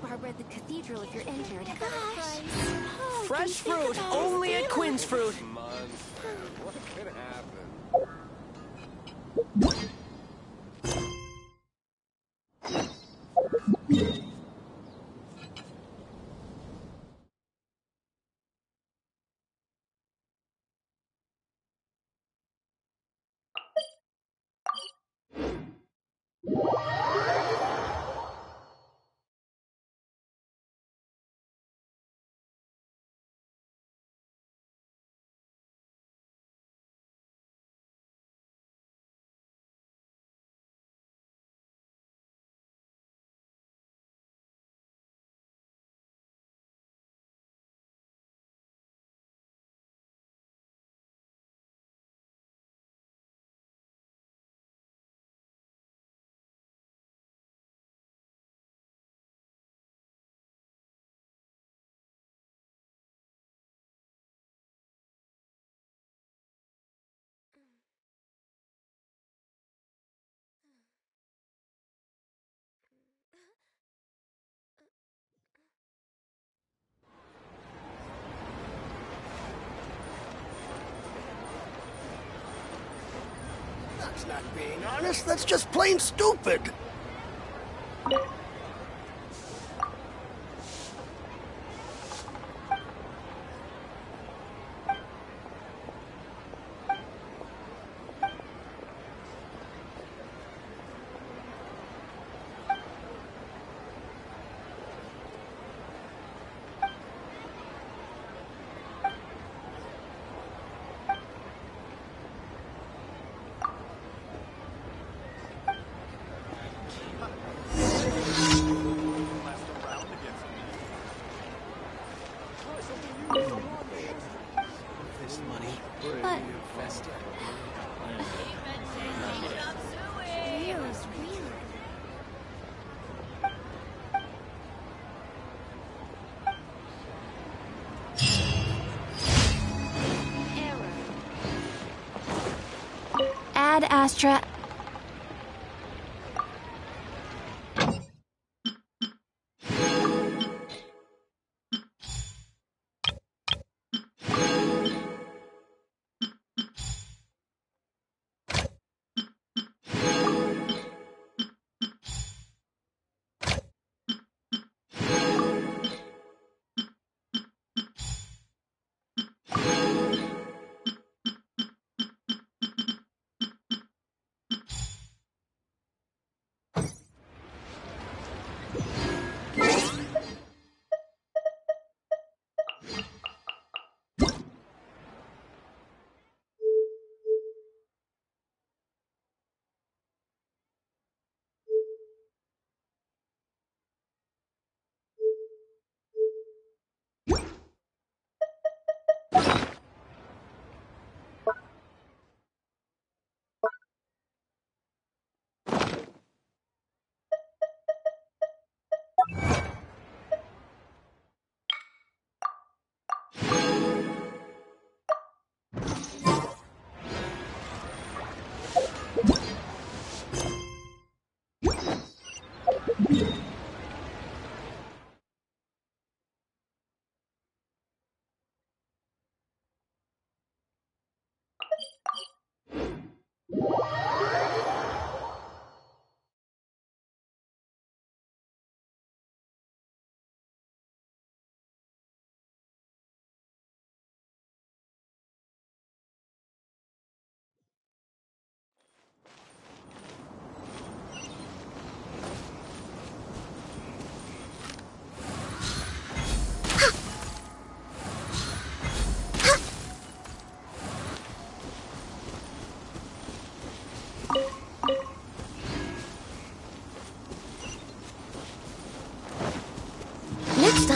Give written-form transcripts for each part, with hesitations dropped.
Barbara at the cathedral if you're injured. Gosh. Oh, Fresh fruit, only at Quinn's Fruit. Months. What could happen? That's not being honest, that's just plain stupid. This money. But Leo's weird. Error. Ad Astra.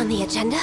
on the agenda?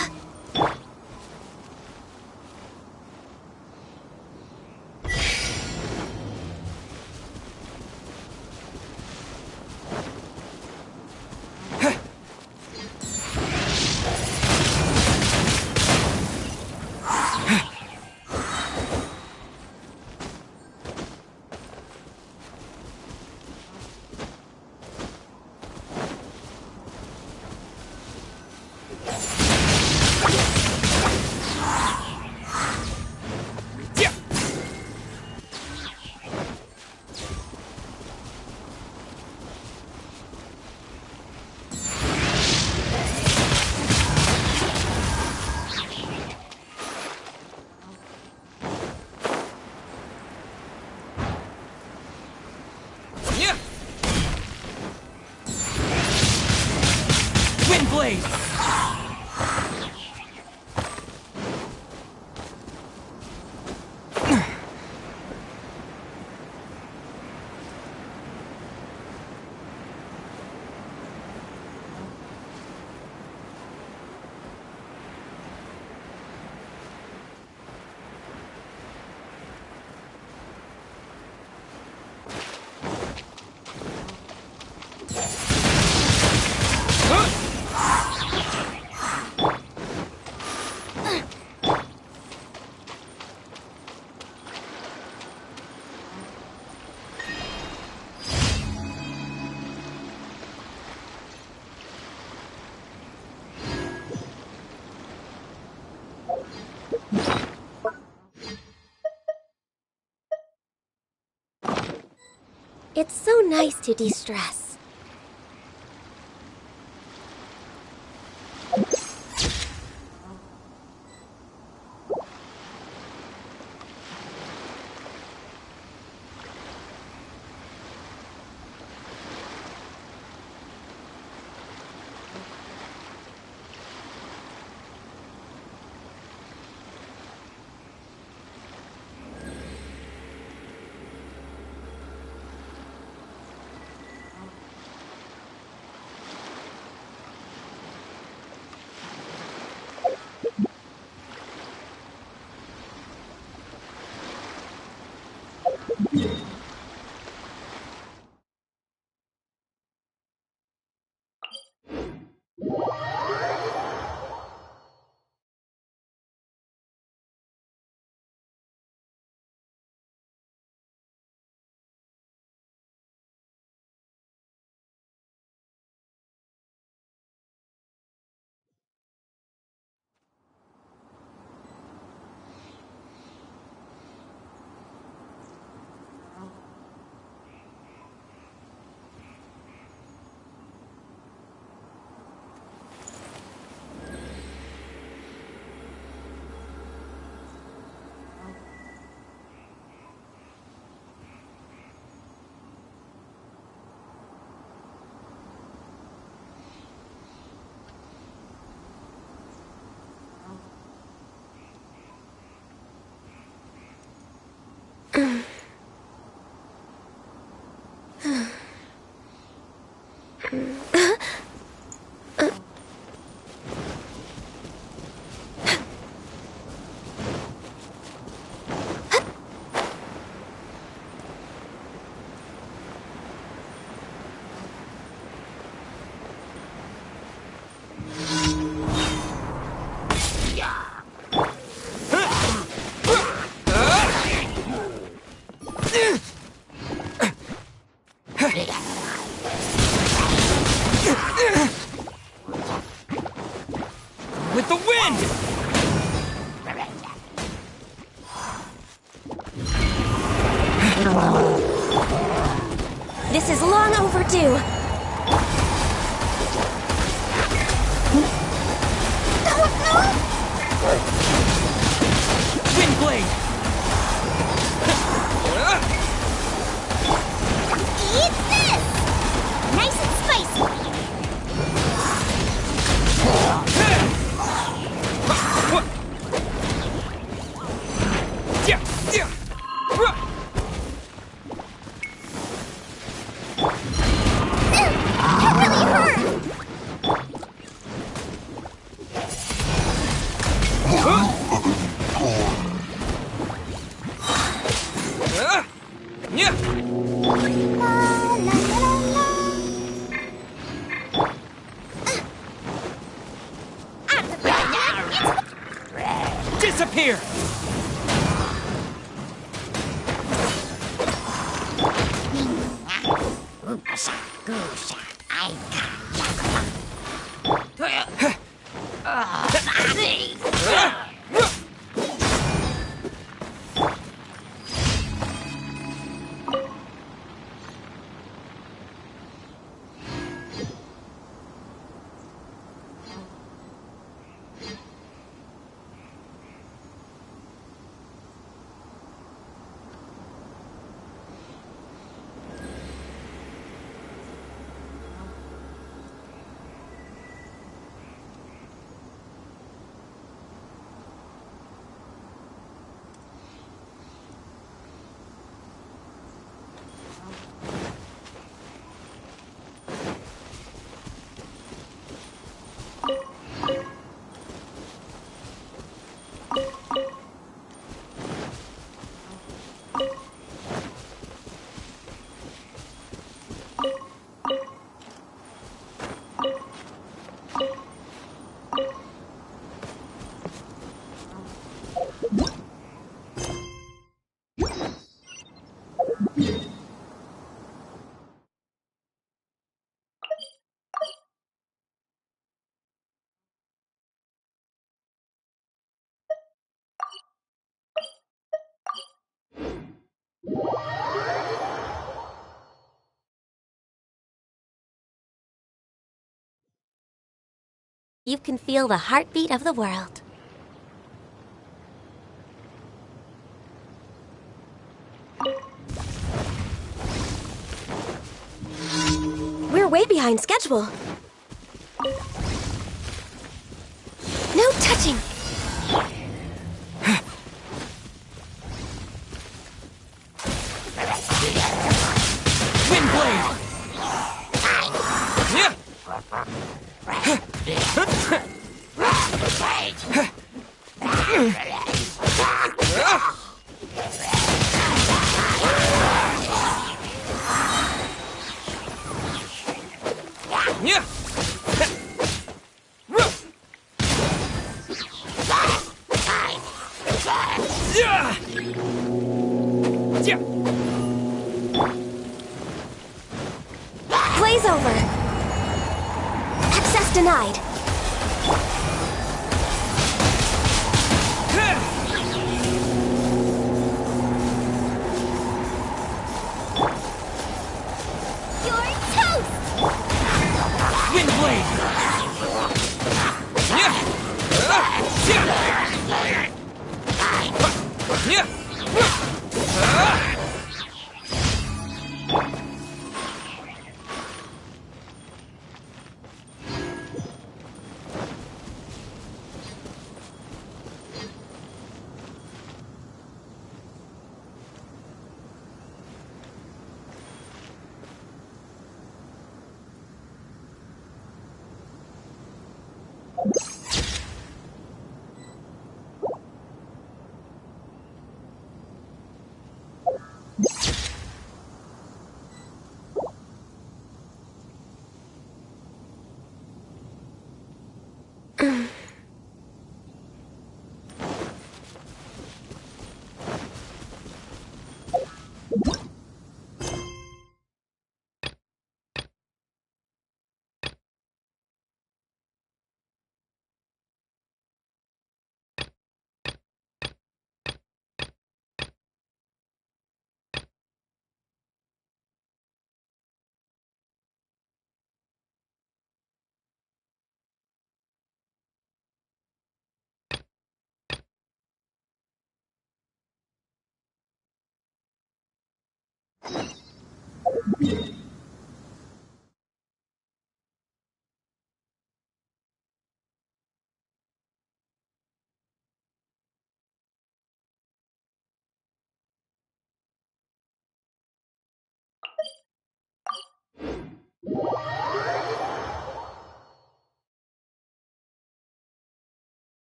Wind blade! It's so nice to de-stress. With the wind! This is long overdue. Wind blade! Eat this! Nice and spicy. here! You can feel the heartbeat of the world. We're way behind schedule. No touching. Wind blade! Yeah! Yeah! Blaze over. Access denied. You're toast! Wind blade! Yeah! Yeah!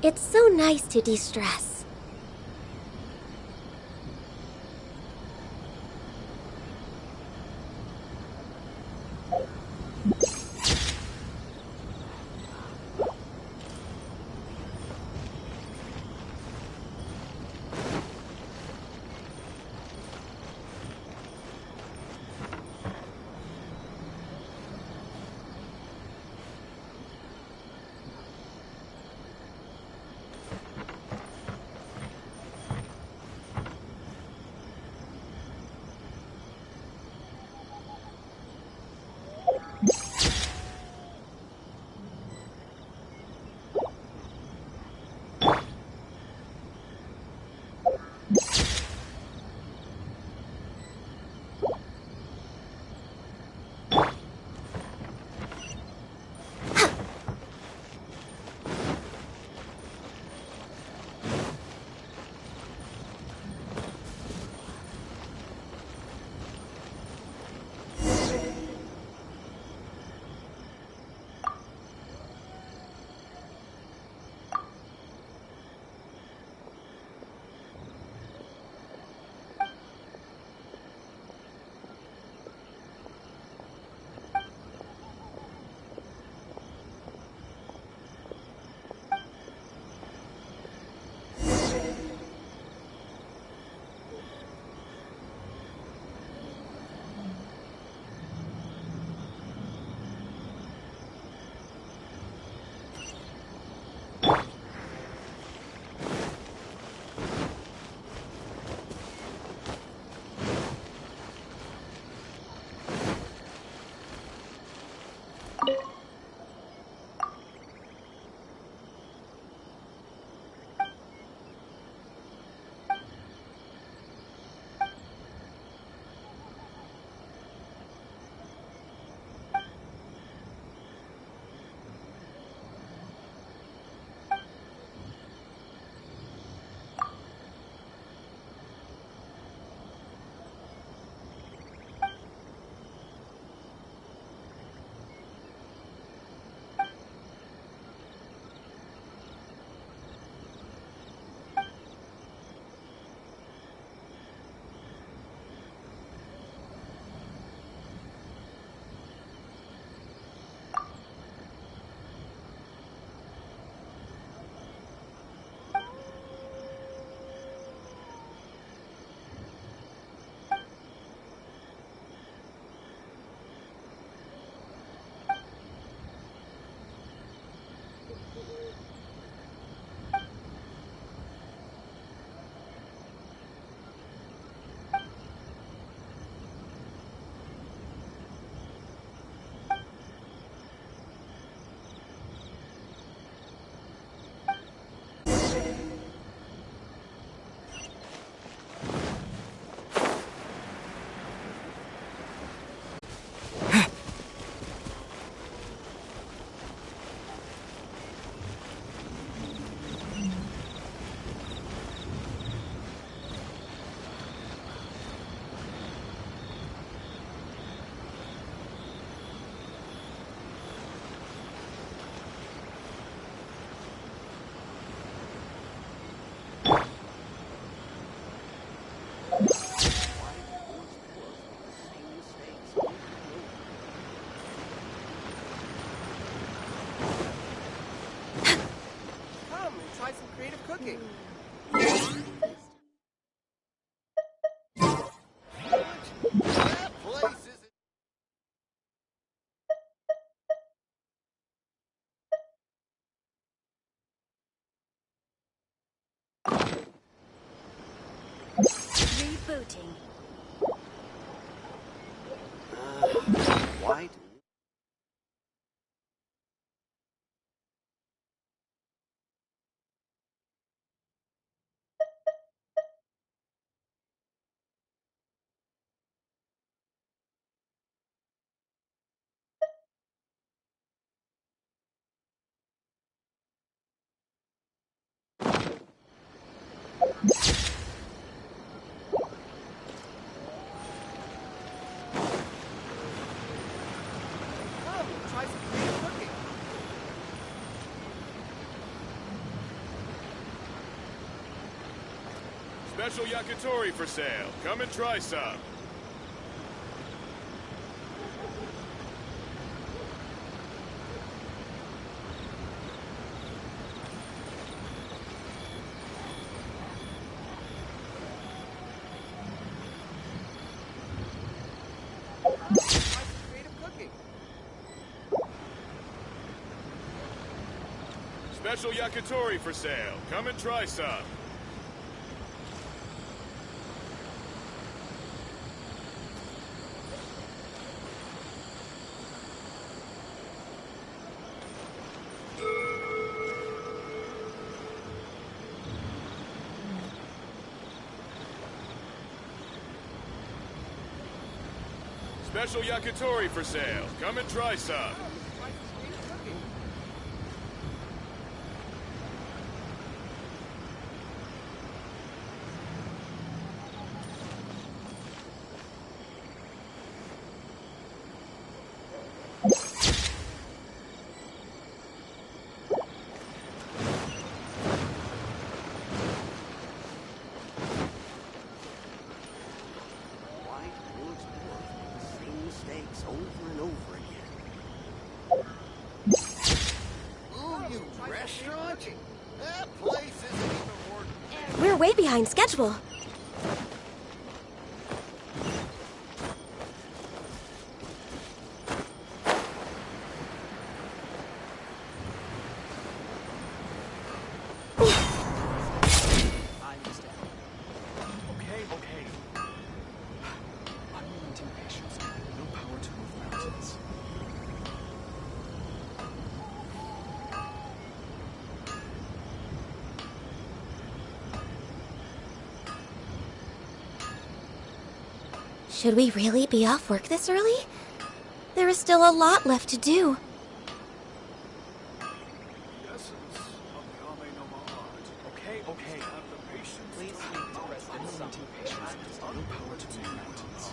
It's so nice to de-stress. cooking. That place is... Rebooting. Why do... Special yakitori for sale. Come and try some. Creative cooking. Special yakitori for sale. Come and try some. Special yakitori for sale. Come and try some. Creative cooking. Why Woods work the same mistakes over and over again? Ooh, you restaurant? That place isn't even worth. We're way behind schedule. I understand. Okay. Unrelenting patience, no power to move mountains. Should we really be off work this early? There is still a lot left to do. Essence of Kame no Mahart. Okay. Have the patience. Please speak to President Sung. Unrelenting Patience, no power to move mountains.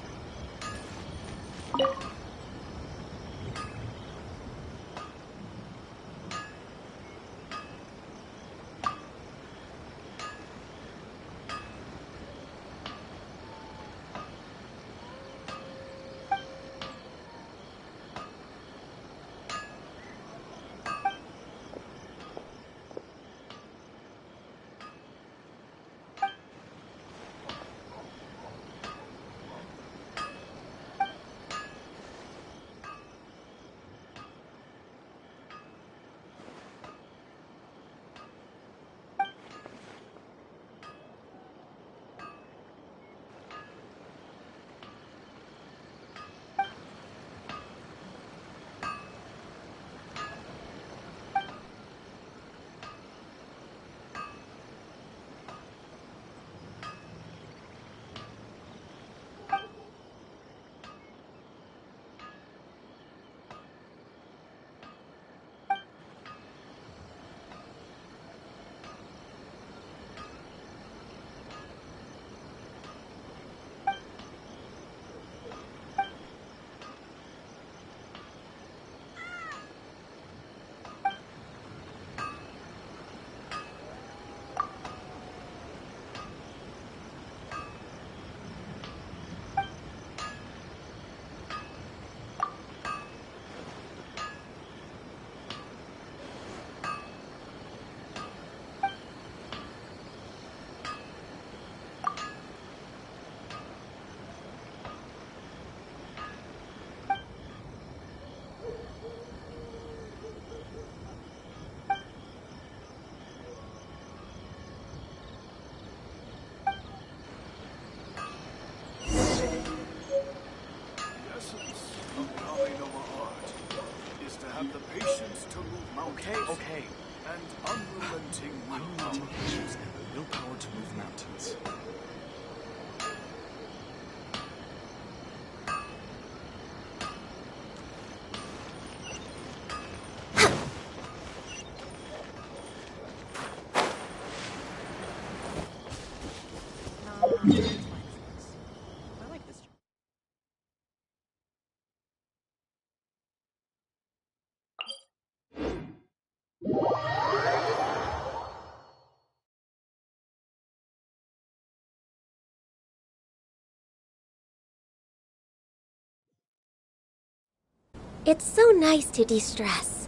It's so nice to de-stress.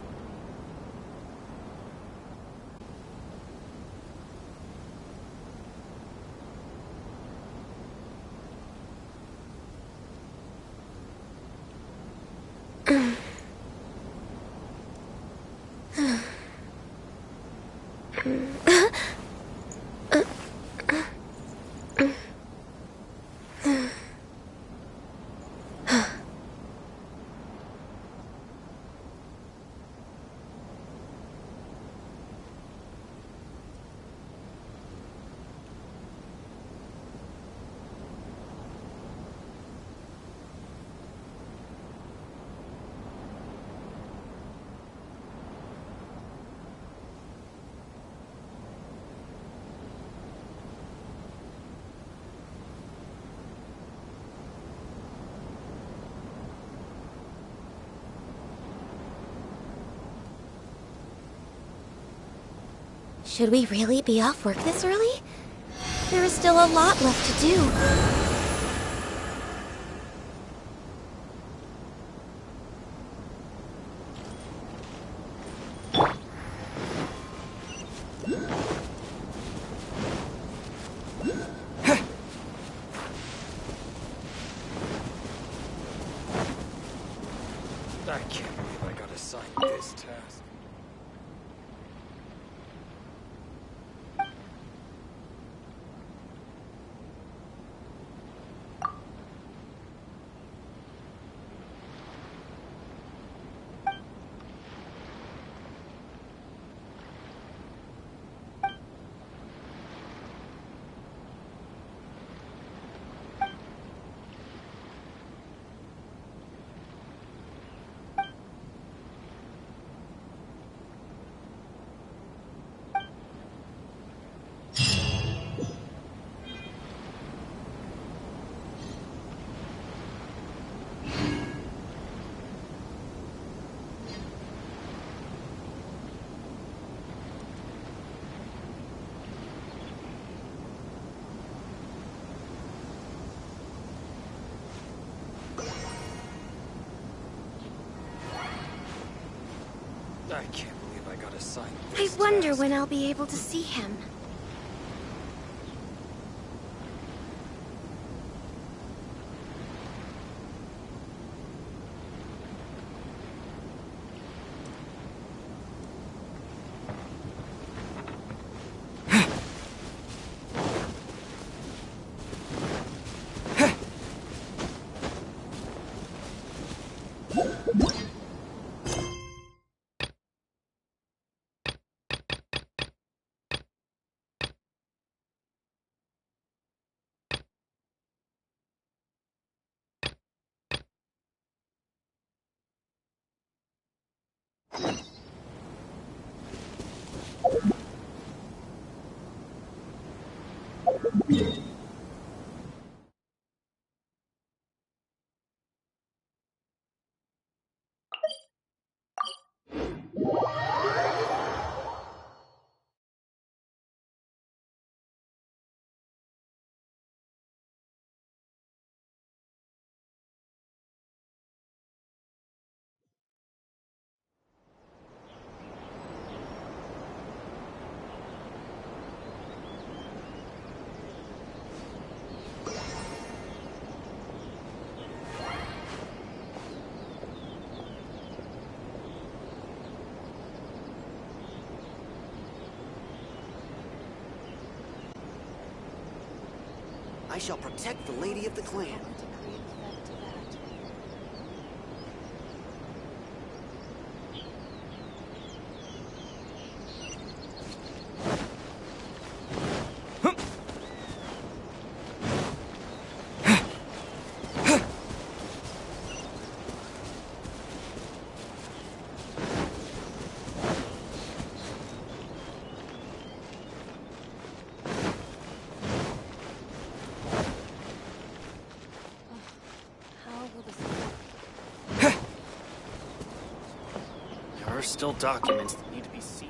Should we really be off work this early? There is still a lot left to do. I can't believe I got assigned this task. I can't believe I got assigned I this wonder task. when I'll be able to see him. I shall protect the lady of the clan. There are still documents that need to be seen.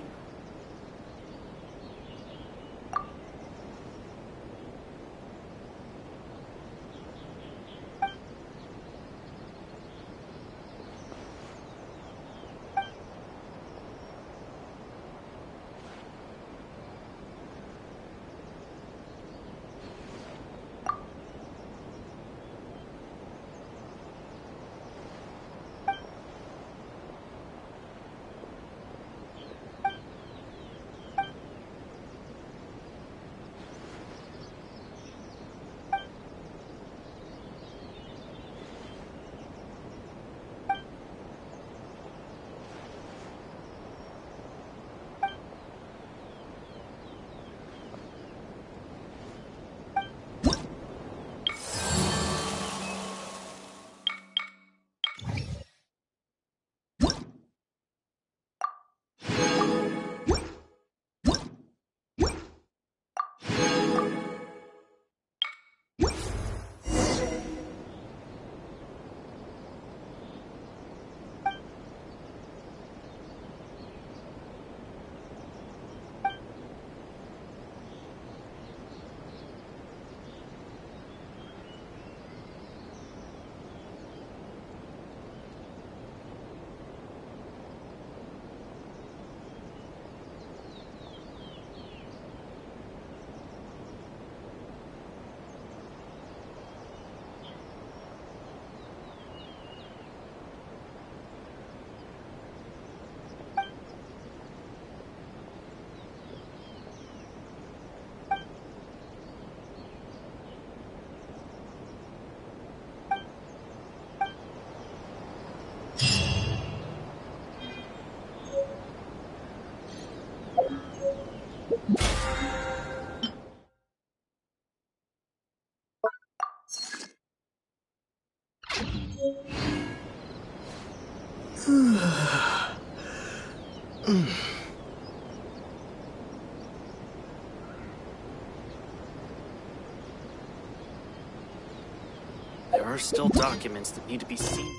There are still documents that need to be seen.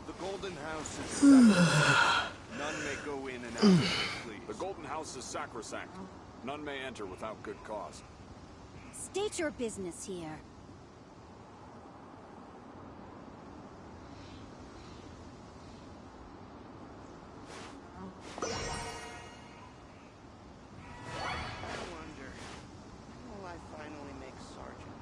The Golden House is sacrosanct. None may go in and out as they please. The Golden House is sacrosanct. None may enter without good cause. State your business here. I wonder, when will I finally make Sergeant?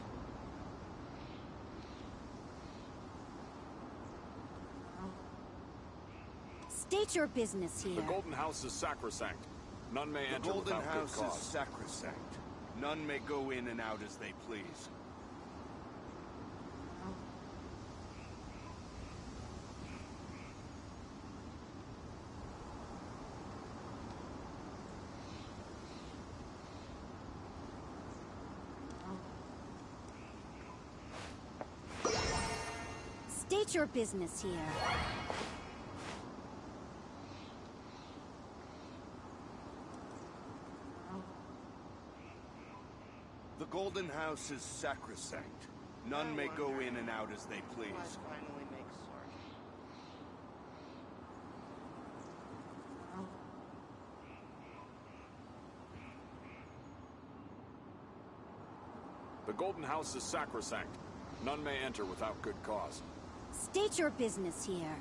State your business here. The Golden House is sacrosanct. None may The enter Golden without House good is cause. sacrosanct. None may go in and out as they please. State your business here. The Golden House is sacrosanct. None may go in and out as they please. Will I finally make Sergeant? The Golden House is sacrosanct. None may enter without good cause. State your business here.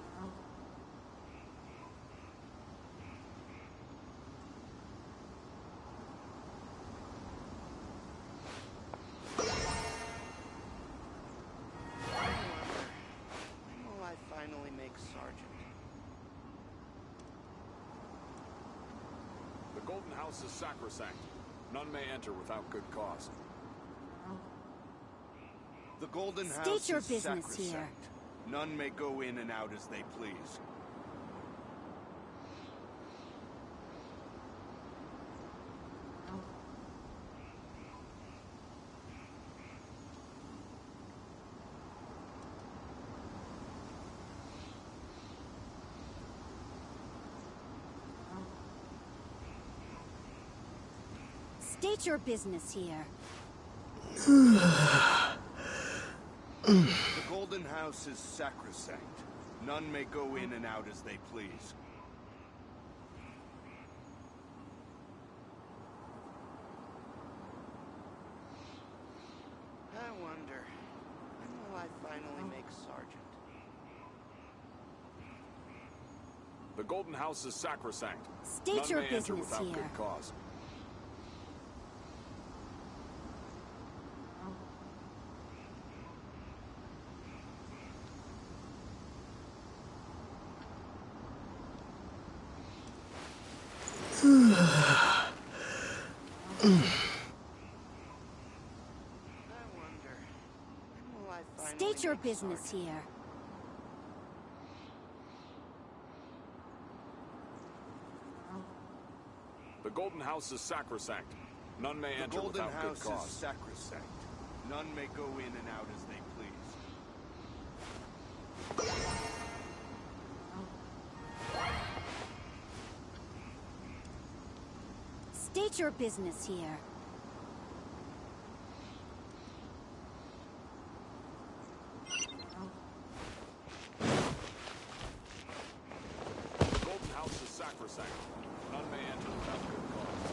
Golden House is sacrosanct. None may enter without good cause. The Golden State House your is business sacrosanct. here. None may go in and out as they please. State your business here. The Golden House is sacrosanct. None may go in and out as they please. I wonder, when will I finally make Sergeant? The Golden House is sacrosanct. State None your may enter business without here. good cause. I wonder, when will I finally State your make business Sergeant? here. The Golden House is sacrosanct. None may The enter Golden without House good cause. is sacrosanct. None may go in and out as they please. State your business here. The Golden House is sacrosanct. None may enter without good cause.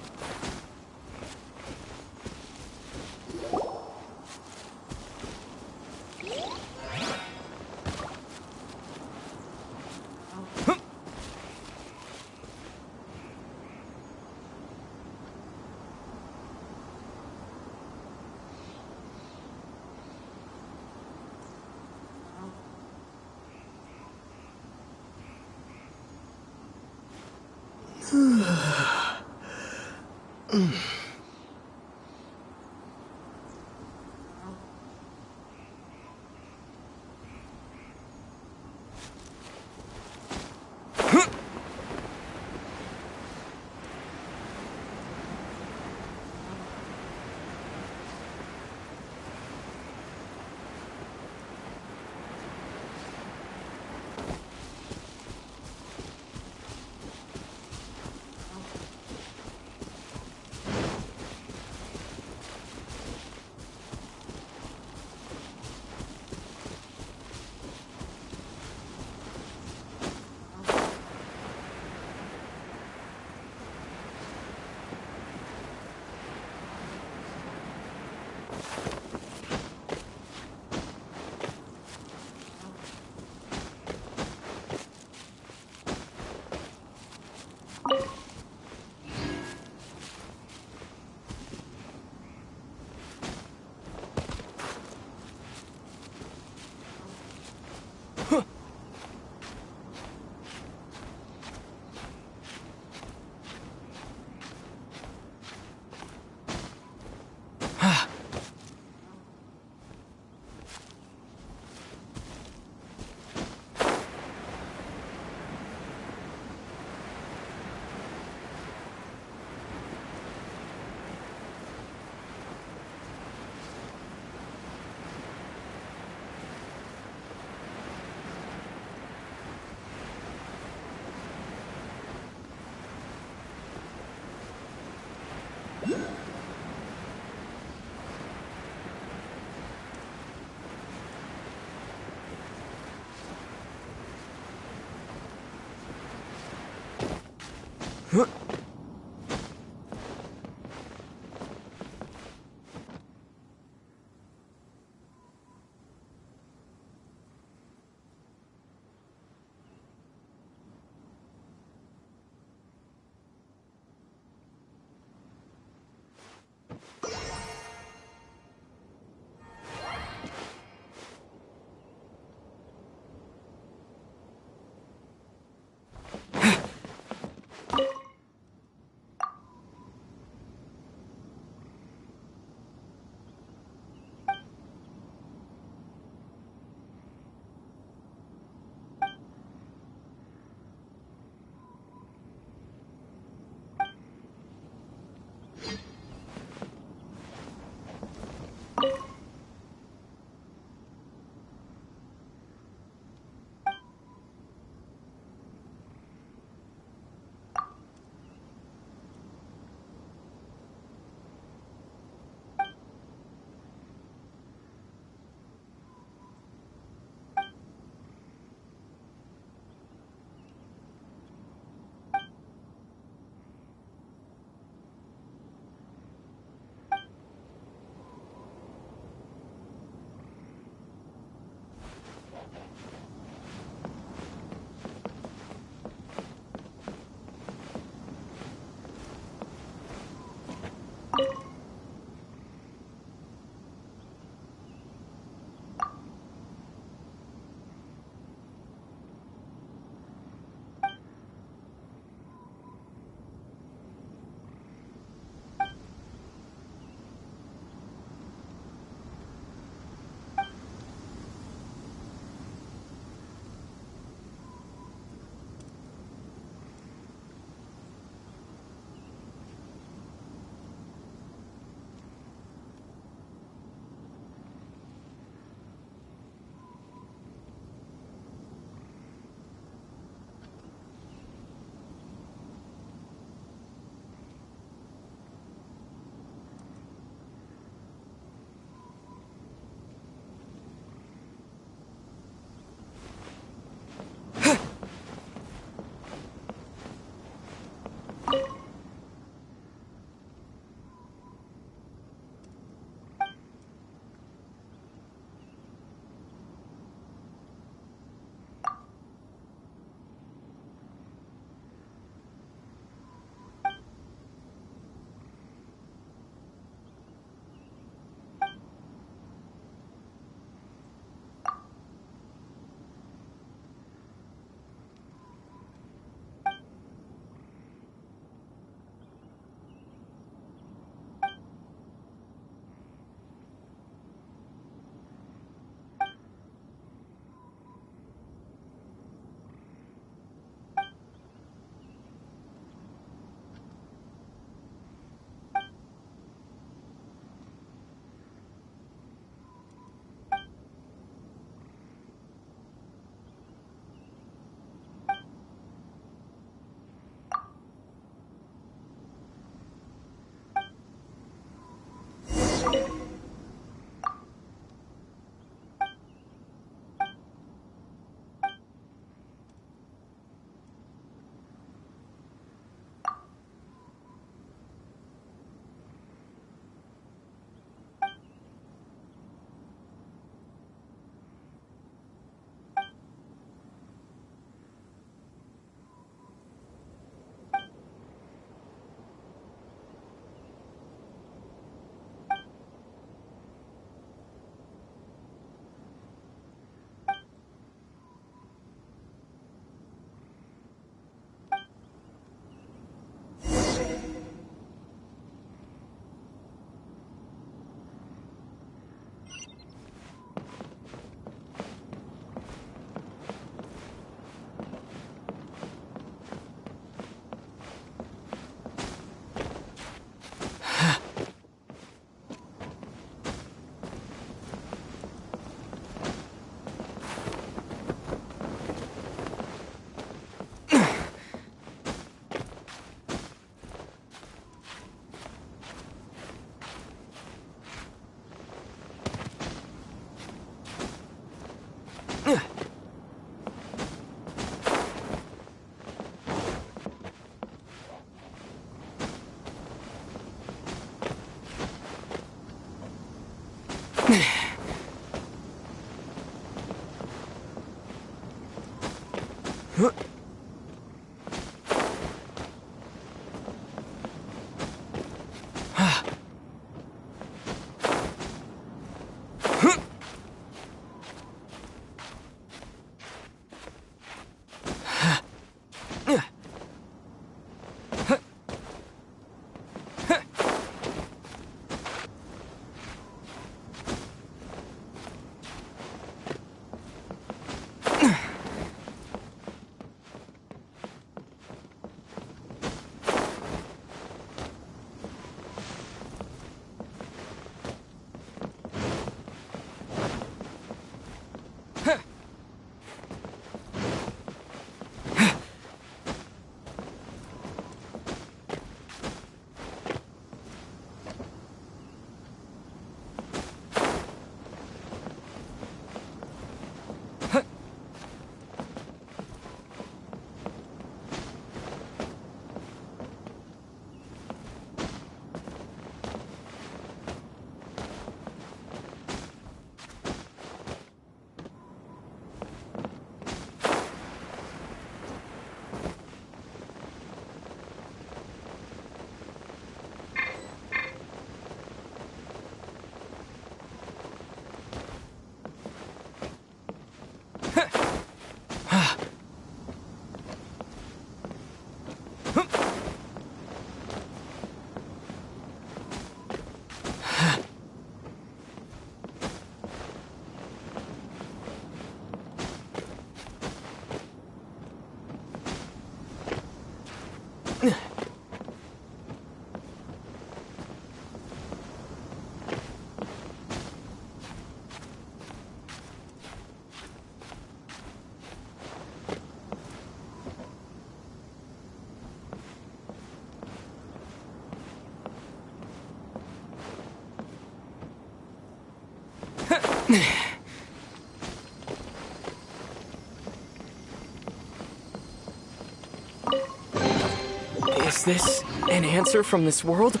Is this an answer from this world?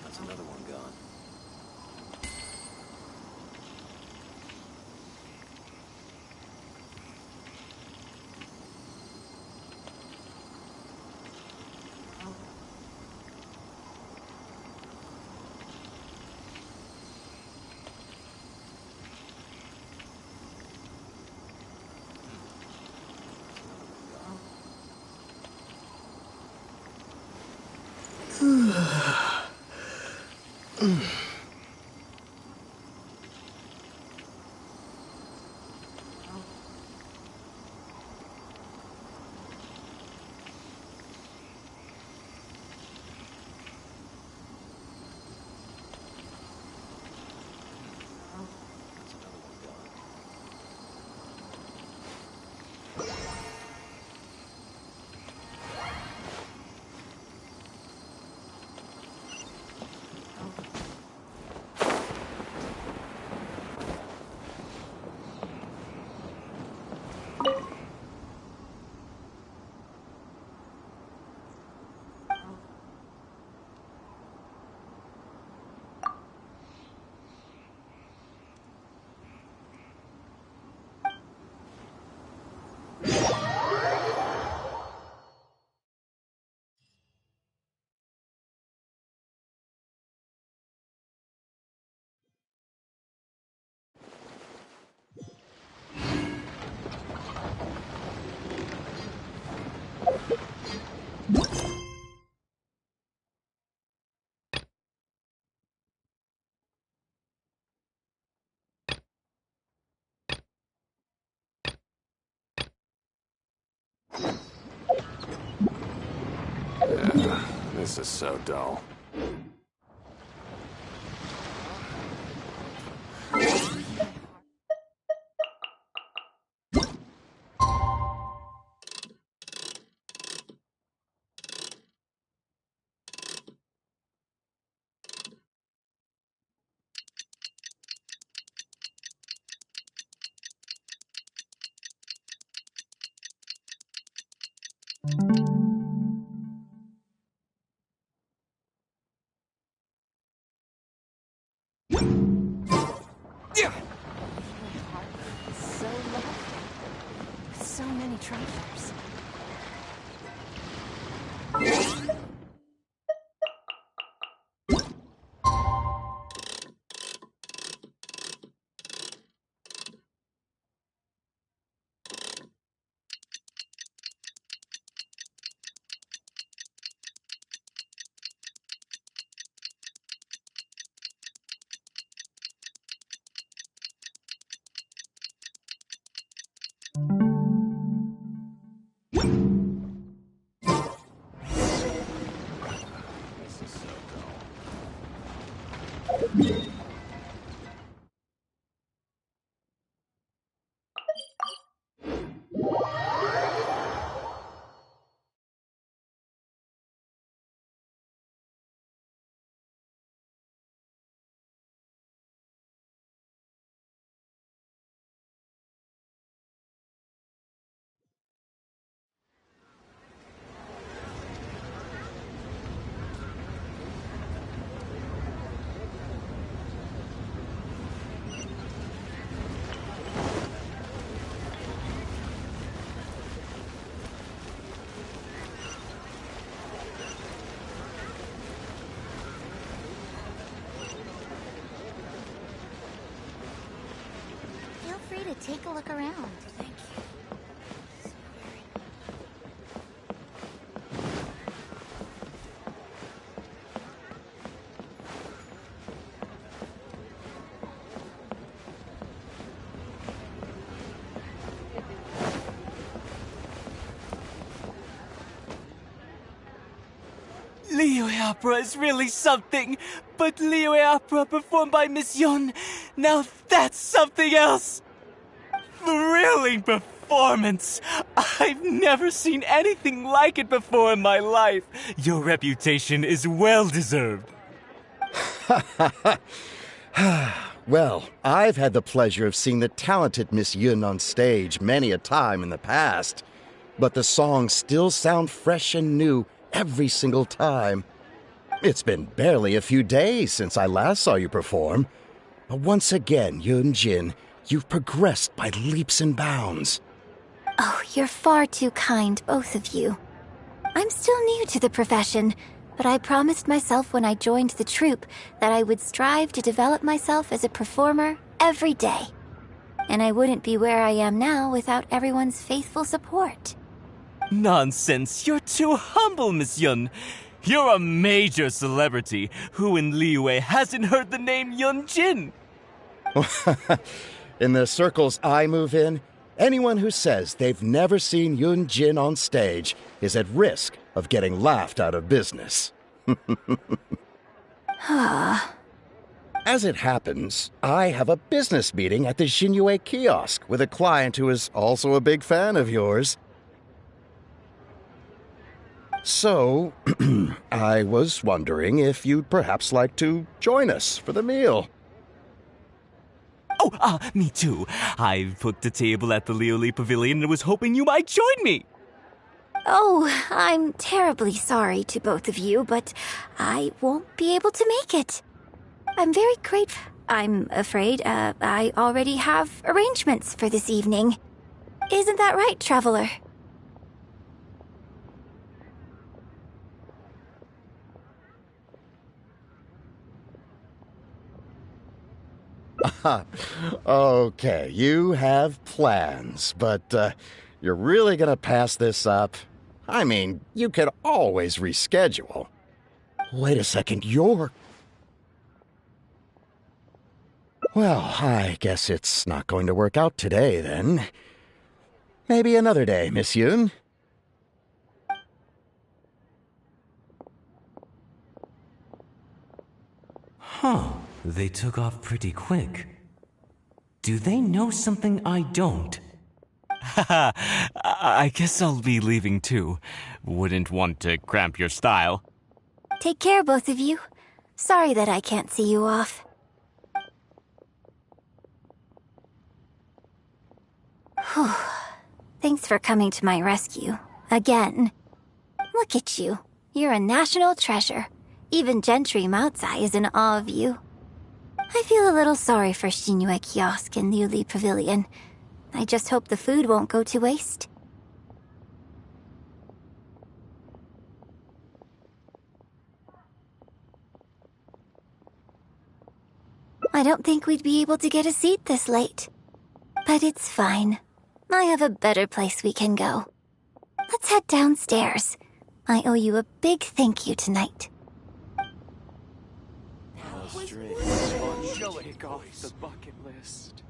That's another one gone. This is so dull. So low. So many treasures. Feel free to take a look around. Thank you. Liyue opera is really something, but Liyue opera performed by Miss Yun, now that's something else! Thrilling performance! I've never seen anything like it before in my life. Your reputation is well-deserved. Well, I've had the pleasure of seeing the talented Miss Yun on stage many a time in the past, but the songs still sound fresh and new every single time. It's been barely a few days since I last saw you perform, but once again, Yun Jin, you've progressed by leaps and bounds. Oh, you're far too kind, both of you. I'm still new to the profession, but I promised myself when I joined the troupe that I would strive to develop myself as a performer every day. And I wouldn't be where I am now without everyone's faithful support. Nonsense, you're too humble, Miss Yun. You're a major celebrity. Who in Liyue hasn't heard the name Yun Jin? In the circles I move in, anyone who says they've never seen Yun Jin on stage is at risk of getting laughed out of business. As it happens, I have a business meeting at the Xinyue kiosk with a client who is also a big fan of yours. So, I was wondering if you'd perhaps like to join us for the meal. Oh, me too. I've booked a table at the Lioli Pavilion and was hoping you might join me. Oh, I'm terribly sorry to both of you, but I won't be able to make it. I'm very grateful. I'm afraid I already have arrangements for this evening. Isn't that right, Traveler? Okay, you have plans, but you're really gonna pass this up? I mean, you could always reschedule. Wait a second, you're... Well, I guess it's not going to work out today, then. Maybe another day, Miss Yun. Huh. They took off pretty quick. Do they know something I don't? Haha, I guess I'll be leaving too. Wouldn't want to cramp your style. Take care, both of you. Sorry that I can't see you off. Whew. Thanks for coming to my rescue. Again. Look at you. You're a national treasure. Even Gentry Maotsai is in awe of you. I feel a little sorry for Xinyue Kiosk and Liuli Pavilion. I just hope the food won't go to waste. I don't think we'd be able to get a seat this late. But it's fine. I have a better place we can go. Let's head downstairs. I owe you a big thank you tonight. Take off the bucket list.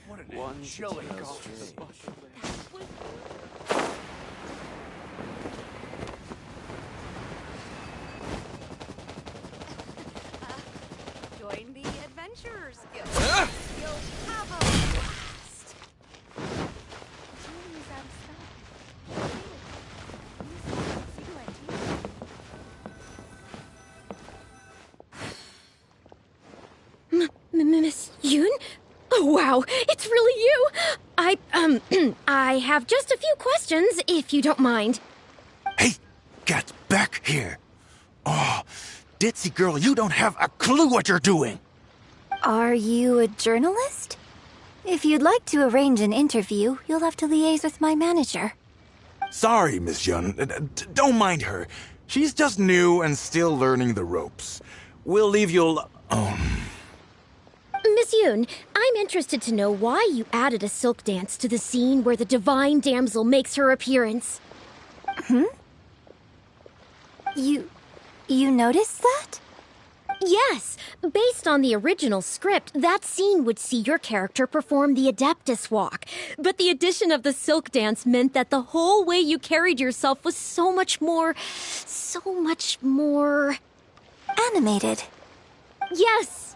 What an One chilling take off the bucket list. Join the Adventurers Guild. You'll have a blast. Jewelry's out of stock. Miss Yun? Oh, wow, it's really you! I have just a few questions, if you don't mind. Hey, get back here! Oh, ditzy girl, you don't have a clue what you're doing! Are you a journalist? If you'd like to arrange an interview, you'll have to liaise with my manager. Sorry, Miss Yun. Don't mind her. She's just new and still learning the ropes. We'll leave you Miss Yun, I'm interested to know why you added a silk dance to the scene where the divine damsel makes her appearance. You noticed that? Yes, based on the original script, that scene would see your character perform the Adeptus Walk. But the addition of the silk dance meant that the whole way you carried yourself was so much more... Animated. Yes,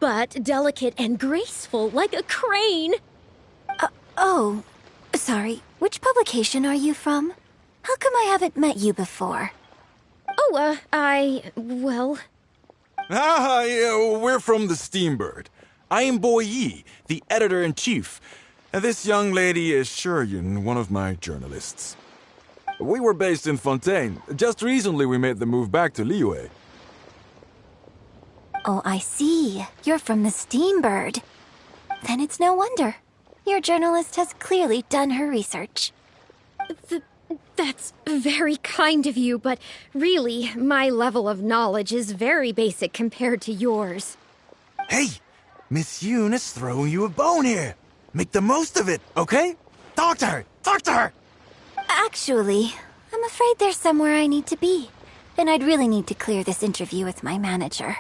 but delicate and graceful, like a crane. Oh, sorry. Which publication are you from? How come I haven't met you before? Oh, Yeah, we're from the Steambird. I am Boy Yi, the editor-in-chief. And this young lady is Shuryun, one of my journalists. We were based in Fontaine. Just recently we made the move back to Liyue. Oh, I see. You're from the Steambird. Then it's no wonder. Your journalist has clearly done her research. That's very kind of you, but really, my level of knowledge is very basic compared to yours. Hey, Miss Yoon is throwing you a bone here. Make the most of it, okay? Talk to her! Talk to her! Actually, I'm afraid there's somewhere I need to be. And I'd really need to clear this interview with my manager.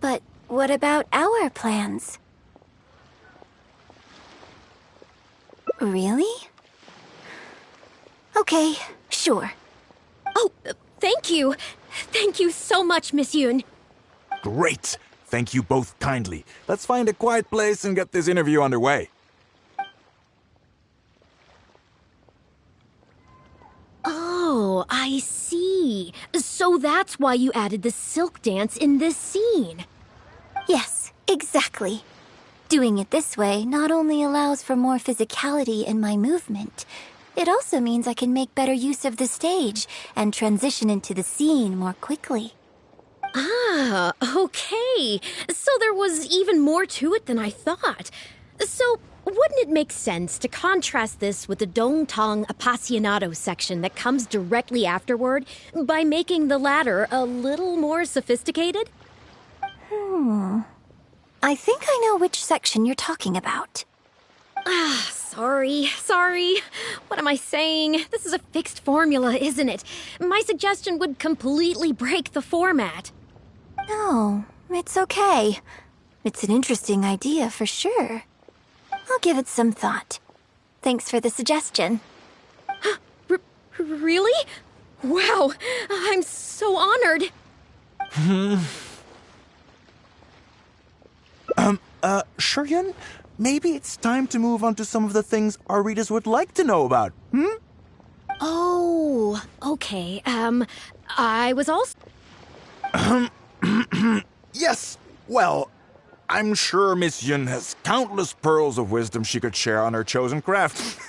But what about our plans? Really? Okay, sure. Oh, thank you. Thank you so much, Miss Yoon. Great! Thank you both kindly. Let's find a quiet place and get this interview underway. Oh, I see. So that's why you added the silk dance in this scene. Yes, exactly. Doing it this way not only allows for more physicality in my movement, it also means I can make better use of the stage and transition into the scene more quickly. Ah, okay. So there was even more to it than I thought. So, wouldn't it make sense to contrast this with the Dongtong Appassionato section that comes directly afterward by making the latter a little more sophisticated? I think I know which section you're talking about. Ah, sorry. What am I saying? This is a fixed formula, isn't it? My suggestion would completely break the format. No, it's okay. It's an interesting idea for sure. I'll give it some thought. Thanks for the suggestion. Really? Wow, I'm so honored. Shuryun, maybe it's time to move on to some of the things our readers would like to know about, Oh, okay. I was also... Yes, well, I'm sure Miss Yun has countless pearls of wisdom she could share on her chosen craft.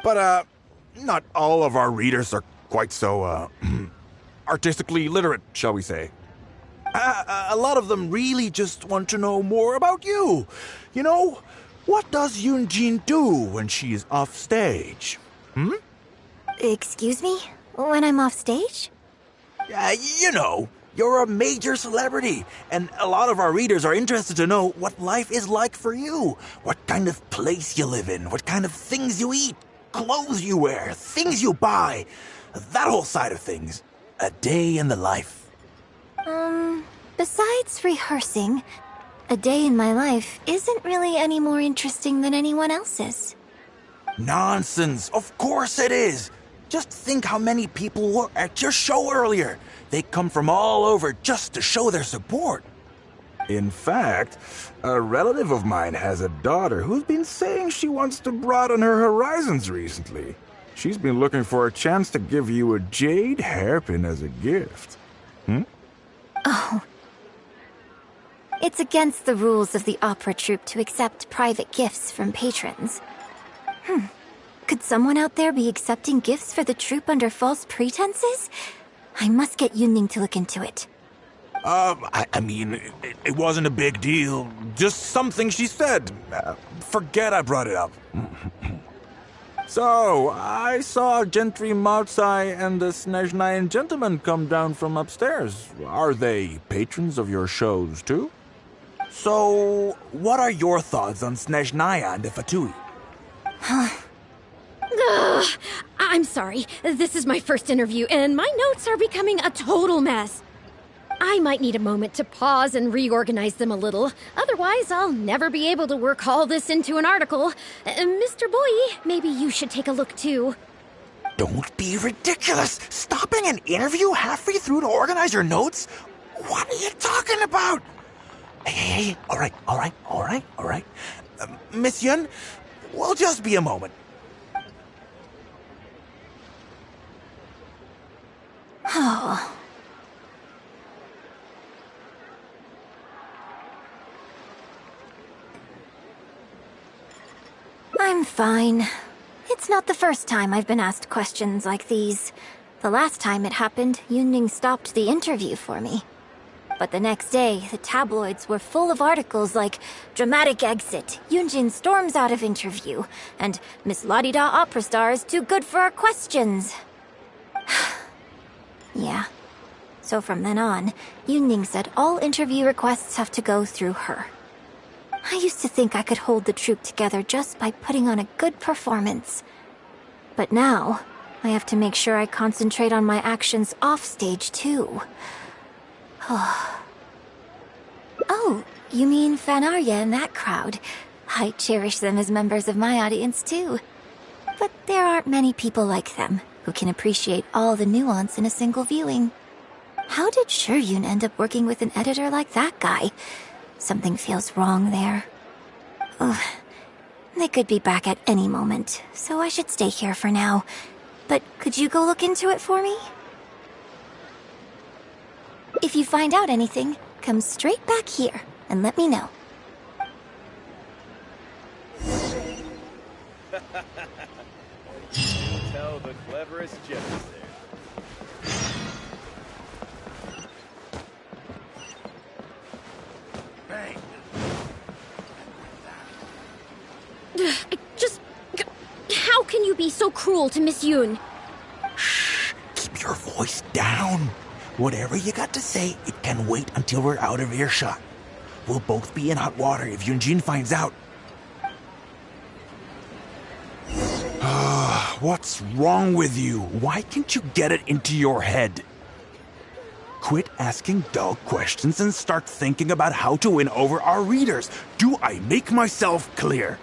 But, not all of our readers are quite so, artistically literate, shall we say. A lot of them really just want to know more about you. You know, what does Yoonjin do when she is off stage? Excuse me? When I'm off stage? You know, you're a major celebrity, and a lot of our readers are interested to know what life is like for you. What kind of place you live in, what kind of things you eat, clothes you wear, things you buy. That whole side of things. A day in the life. Besides rehearsing, a day in my life isn't really any more interesting than anyone else's. Nonsense! Of course it is! Just think how many people were at your show earlier. They come from all over just to show their support. In fact, a relative of mine has a daughter who's been saying she wants to broaden her horizons recently. She's been looking for a chance to give you a jade hairpin as a gift. Oh. It's against the rules of the opera troupe to accept private gifts from patrons. Could someone out there be accepting gifts for the troupe under false pretenses? I must get Yunning to look into it. I mean, it wasn't a big deal. Just something she said. Forget I brought it up. So, I saw Gentry Moutsai and the Snezhnayan gentleman come down from upstairs. Are they patrons of your shows, too? So, what are your thoughts on Snezhnaya and the Fatui? I'm sorry. This is my first interview, and my notes are becoming a total mess. I might need a moment to pause and reorganize them a little. Otherwise, I'll never be able to work all this into an article. Mr. Boy, maybe you should take a look too. Don't be ridiculous! Stopping an interview halfway through to organize your notes? What are you talking about? Hey, all right. Miss Yun, we'll just be a moment. Oh. I'm fine. It's not the first time I've been asked questions like these. The last time it happened, Yunning stopped the interview for me. But the next day, the tabloids were full of articles like "Dramatic Exit, Yunjin storms out of interview," and "Miss La-di-da opera star is too good for our questions." Yeah. So from then on, Yunning said all interview requests have to go through her. I used to think I could hold the troupe together just by putting on a good performance. But now, I have to make sure I concentrate on my actions off stage too. Oh, you mean Fanarya and that crowd? I cherish them as members of my audience too. But there aren't many people like them who can appreciate all the nuance in a single viewing. How did Shuryun end up working with an editor like that guy? Something feels wrong there. Ugh. They could be back at any moment, so I should stay here for now. But could you go look into it for me? If you find out anything, come straight back here and let me know. Tell the cleverest Jets there. Bang! How can you be so cruel to Miss Yun? Shh, keep your voice down. Whatever you got to say, it can wait until we're out of earshot. We'll both be in hot water if Yunjin finds out. What's wrong with you? Why can't you get it into your head? Quit asking dull questions and start thinking about how to win over our readers. Do I make myself clear?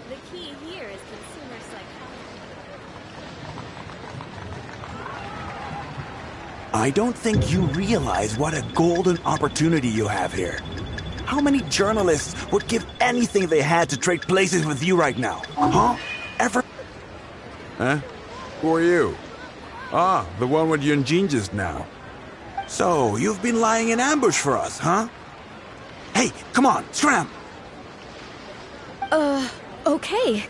The key here is consumer psychology. I don't think you realize what a golden opportunity you have here. How many journalists would give anything they had to trade places with you right now? Huh? Ever? Huh? Who are you? Ah, the one with Yunjin just now. So, you've been lying in ambush for us, huh? Hey, come on, scram! Okay.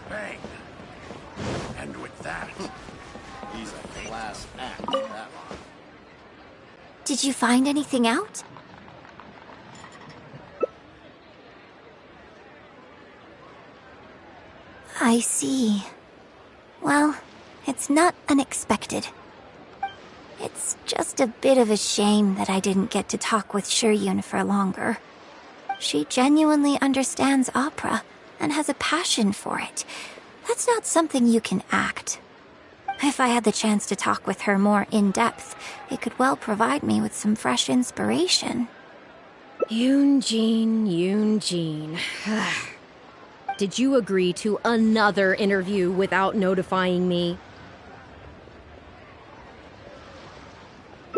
Bang! And with that, he's a class act, that one. Did you find anything out? I see. Well, it's not unexpected. It's just a bit of a shame that I didn't get to talk with Shuryun for longer. She genuinely understands opera and has a passion for it. That's not something you can act. If I had the chance to talk with her more in depth, it could well provide me with some fresh inspiration. Yunjin. Did you agree to another interview without notifying me?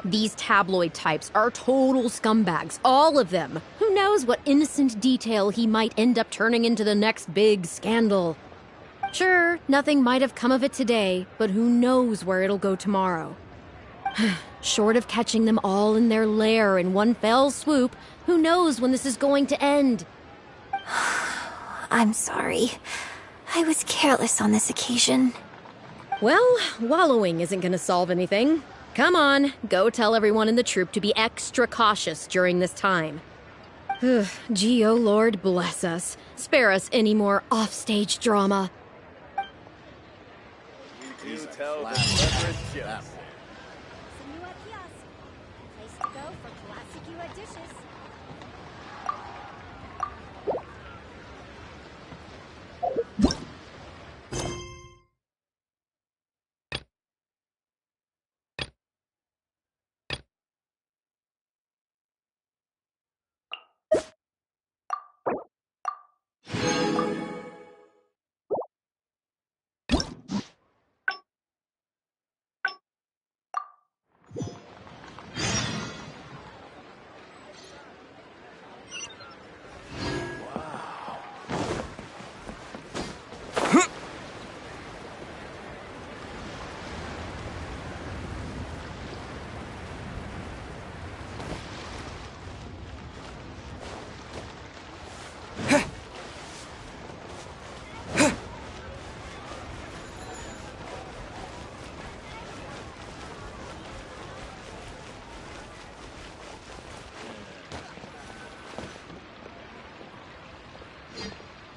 These tabloid types are total scumbags, all of them. Who knows what innocent detail he might end up turning into the next big scandal? Sure, nothing might have come of it today, but who knows where it'll go tomorrow. Short of catching them all in their lair in one fell swoop, who knows when this is going to end? I'm sorry. I was careless on this occasion. Well, wallowing isn't gonna solve anything. Come on, go tell everyone in the troupe to be extra cautious during this time. Gee, oh Lord bless us. spare us any more offstage drama. You tell the cleverest jokes. Some new at kiosk. Place to go for classic UI dishes.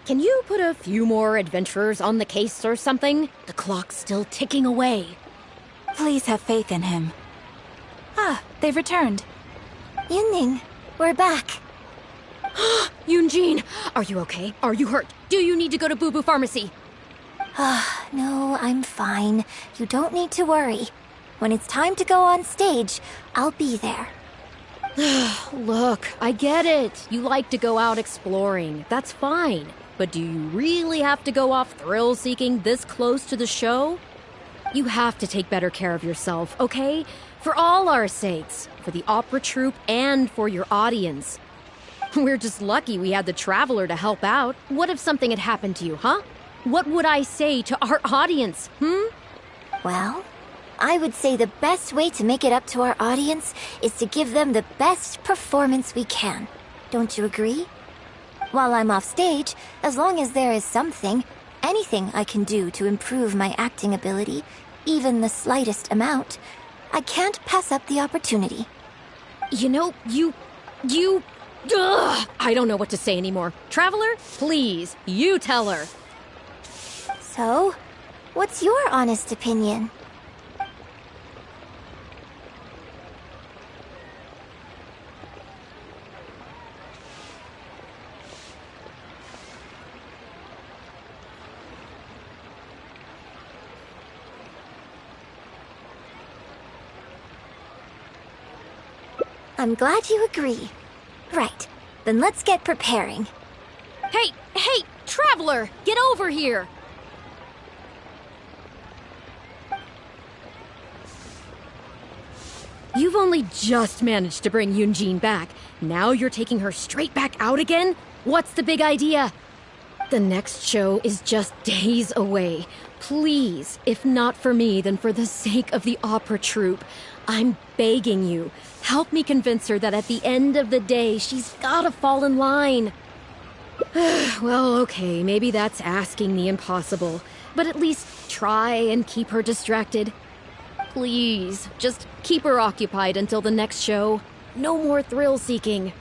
Can you put a few more adventurers on the case or something? The clock's still ticking away. Please have faith in him. Ah, they've returned. Yunning, we're back. Yunjin, are you okay? Are you hurt? Do you need to go to Boo Boo Pharmacy? No, I'm fine. You don't need to worry. When it's time to go on stage, I'll be there. Look, I get it. You like to go out exploring. That's fine. But do you really have to go off thrill-seeking this close to the show? You have to take better care of yourself, okay? For all our sakes. For the opera troupe and for your audience. We're just lucky we had the Traveler to help out. What if something had happened to you, huh? What would I say to our audience, Well, I would say the best way to make it up to our audience is to give them the best performance we can. Don't you agree? While I'm off stage, as long as there is something, anything I can do to improve my acting ability, even the slightest amount, I can't pass up the opportunity. You know, I don't know what to say anymore. Traveler, please, you tell her. So, what's your honest opinion? I'm glad you agree. Right, then let's get preparing. Hey, Traveler, get over here! You've only just managed to bring Yunjin back. Now you're taking her straight back out again? What's the big idea? The next show is just days away. Please, if not for me, then for the sake of the opera troupe, I'm begging you, help me convince her that at the end of the day, she's gotta fall in line. Well, okay, maybe that's asking the impossible, but at least try and keep her distracted. Please, just keep her occupied until the next show. No more thrill-seeking.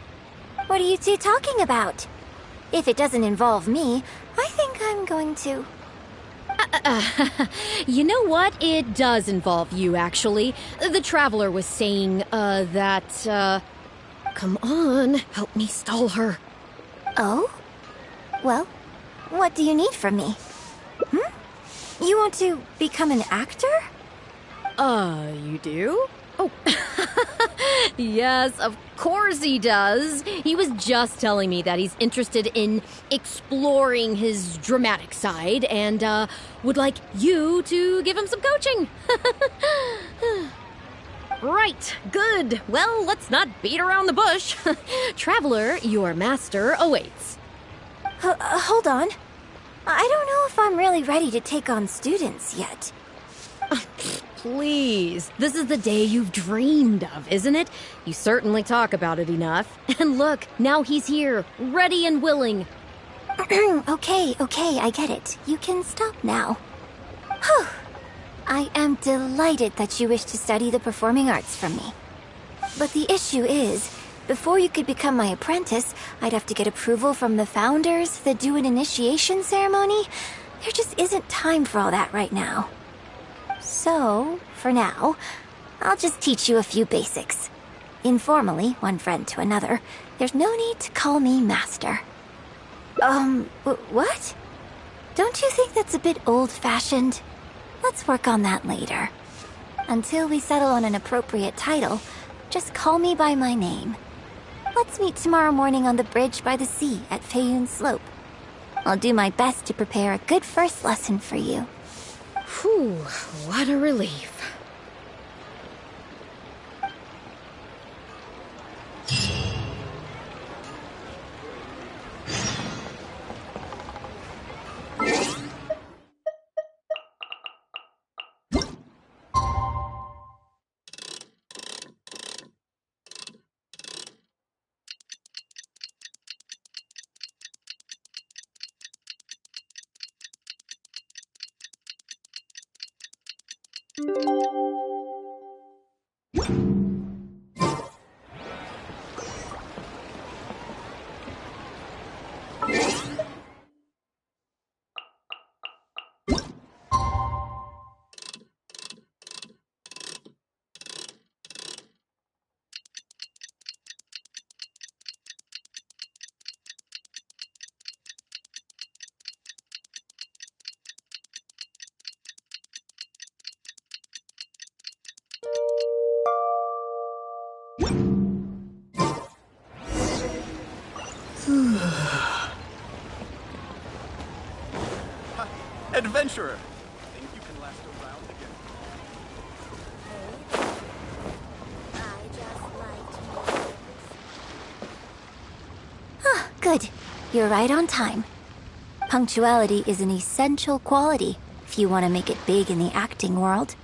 What are you two talking about? If it doesn't involve me, I think I'm going to... You know what? It does involve you, actually. The Traveler was saying, that, Come on, help me stall her. Oh? Well, what do you need from me? You want to become an actor? You do? Oh, yes, of course he does. He was just telling me that he's interested in exploring his dramatic side and, would like you to give him some coaching. Right, good. Well, let's not beat around the bush. Traveler, your master awaits. Hold on. I don't know if I'm really ready to take on students yet. Please, this is the day you've dreamed of, isn't it? You certainly talk about it enough. And look, now he's here, ready and willing. Okay, I get it. You can stop now. Whew. I am delighted that you wish to study the performing arts from me. But the issue is, Before you could become my apprentice, I'd have to get approval from the founders that do an initiation ceremony. There just isn't time for all that right now. So, for now, I'll just teach you a few basics. Informally, one friend to another, there's no need to call me master. What? Don't you think that's a bit old-fashioned? Let's work on that later. Until we settle on an appropriate title, just call me by my name. Let's meet tomorrow morning on the bridge by the sea at Feiyun Slope. I'll do my best to prepare a good first lesson for you. Whew, what a relief. Adventurer! Think you can last around again? Ah, good. You're right on time. Punctuality is an essential quality if you want to make it big in the acting world.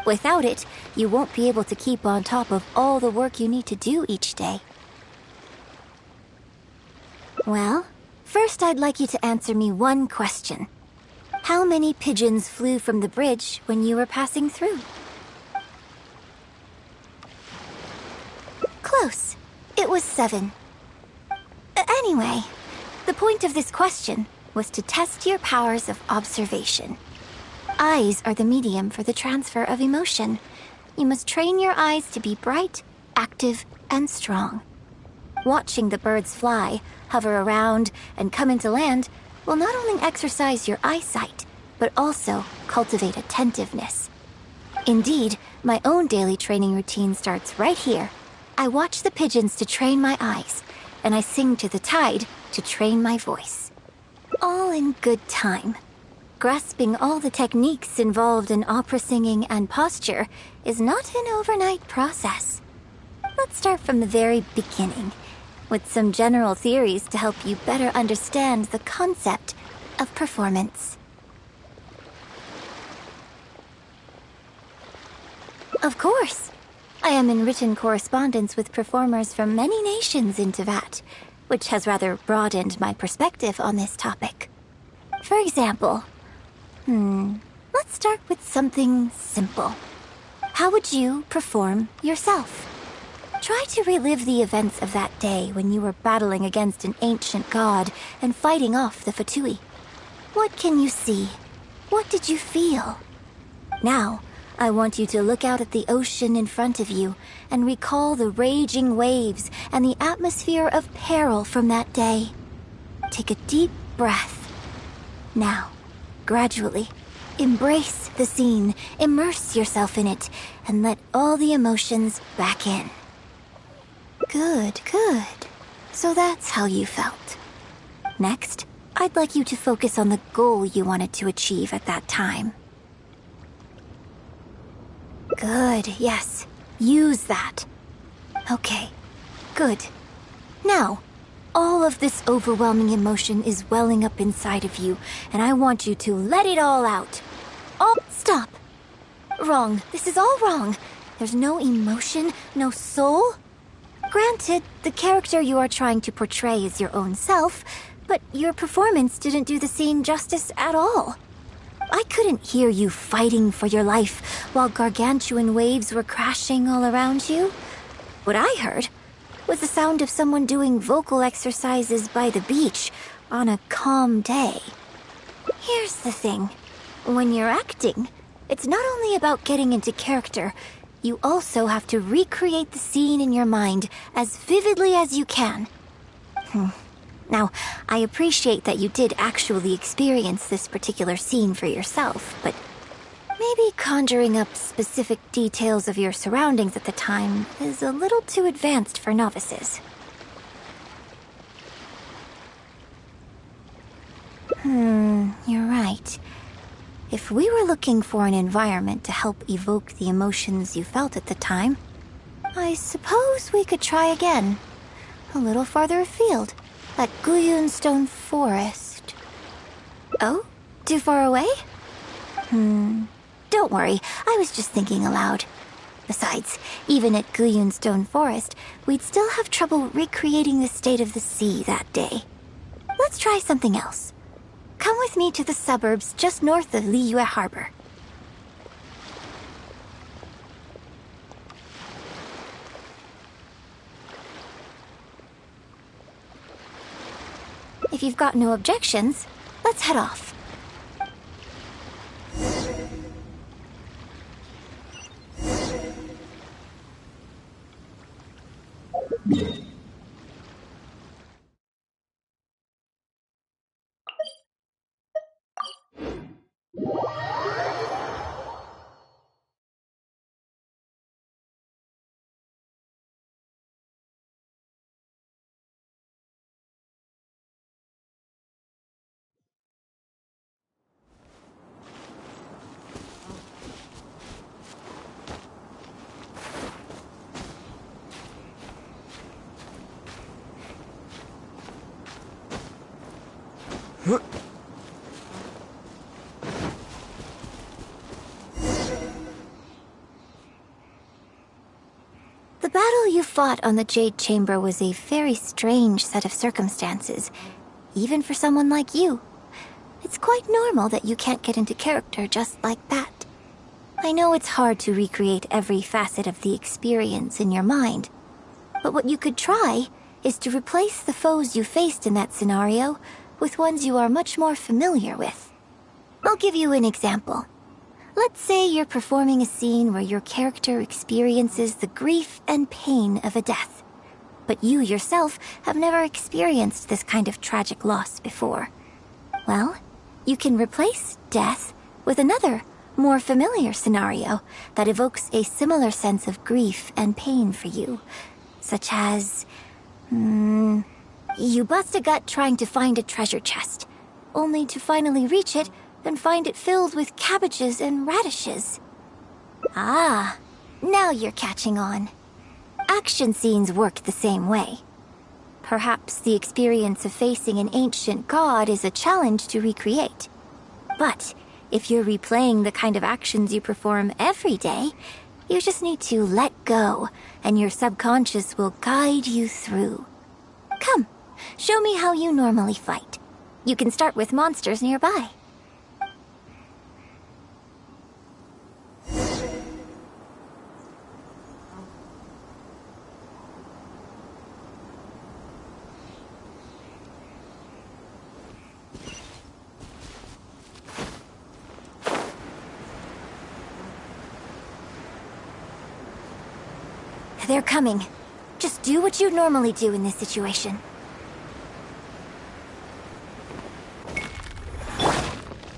Without it, you won't be able to keep on top of all the work you need to do each day. Well, first I'd like you to answer me one question. How many pigeons flew from the bridge when you were passing through? Close. It was 7. Anyway, the point of this question was to test your powers of observation. Eyes are the medium for the transfer of emotion. You must train your eyes to be bright, active, and strong. Watching the birds fly, hover around, and come into land will not only exercise your eyesight, but also cultivate attentiveness. Indeed, my own daily training routine starts right here. I watch the pigeons to train my eyes, and I sing to the tide to train my voice. All in good time. Grasping all the techniques involved in opera singing and posture is not an overnight process. Let's start from the very beginning, with some general theories to help you better understand the concept of performance. Of course. I am in written correspondence with performers from many nations in Teyvat, which has rather broadened my perspective on this topic. For example, let's start with something simple. How would you perform yourself? Try to relive the events of that day when you were battling against an ancient god and fighting off the Fatui. What can you see? What did you feel? Now, I want you to look out at the ocean in front of you and recall the raging waves and the atmosphere of peril from that day. Take a deep breath. Now, gradually, embrace the scene, immerse yourself in it, and let all the emotions back in. Good, good. So that's how you felt. Next, I'd like you to focus on the goal you wanted to achieve at that time. Good, yes. Use that. Okay, good. Now, all of this overwhelming emotion is welling up inside of you, and I want you to let it all out. Oh, stop. Wrong. This is all wrong. There's no emotion, no soul. Granted, the character you are trying to portray is your own self, but your performance didn't do the scene justice at all. I couldn't hear you fighting for your life while gargantuan waves were crashing all around you. What I heard was the sound of someone doing vocal exercises by the beach on a calm day. Here's the thing. When you're acting, it's not only about getting into character, you also have to recreate the scene in your mind as vividly as you can. Now, I appreciate that you did actually experience this particular scene for yourself, but maybe conjuring up specific details of your surroundings at the time is a little too advanced for novices. You're right. If we were looking for an environment to help evoke the emotions you felt at the time, I suppose we could try again. A little farther afield, at Guyun Stone Forest. Oh? Too far away? Don't worry, I was just thinking aloud. Besides, even at Guyun Stone Forest, we'd still have trouble recreating the state of the sea that day. Let's try something else. Come with me to the suburbs just north of Liyue Harbor. If you've got no objections, let's head off. The battle you fought on the Jade Chamber was a very strange set of circumstances, even for someone like you. It's quite normal that you can't get into character just like that. I know it's hard to recreate every facet of the experience in your mind, but what you could try is to replace the foes you faced in that scenario with ones you are much more familiar with. I'll give you an example. Let's say you're performing a scene where your character experiences the grief and pain of a death, but you yourself have never experienced this kind of tragic loss before. Well, you can replace death with another, more familiar scenario that evokes a similar sense of grief and pain for you, such as... you bust a gut trying to find a treasure chest, only to finally reach it and find it filled with cabbages and radishes. Ah, now you're catching on. Action scenes work the same way. Perhaps the experience of facing an ancient god is a challenge to recreate. But if you're replaying the kind of actions you perform every day, you just need to let go, and your subconscious will guide you through. Come, show me how you normally fight. You can start with monsters nearby. They're coming. Just do what you'd normally do in this situation.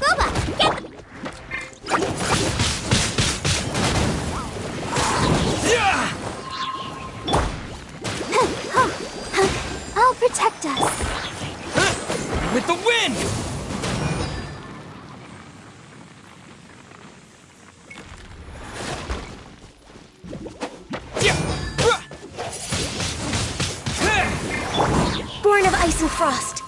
Boba, get them! I'll protect us. With the wind! Born of ice and frost.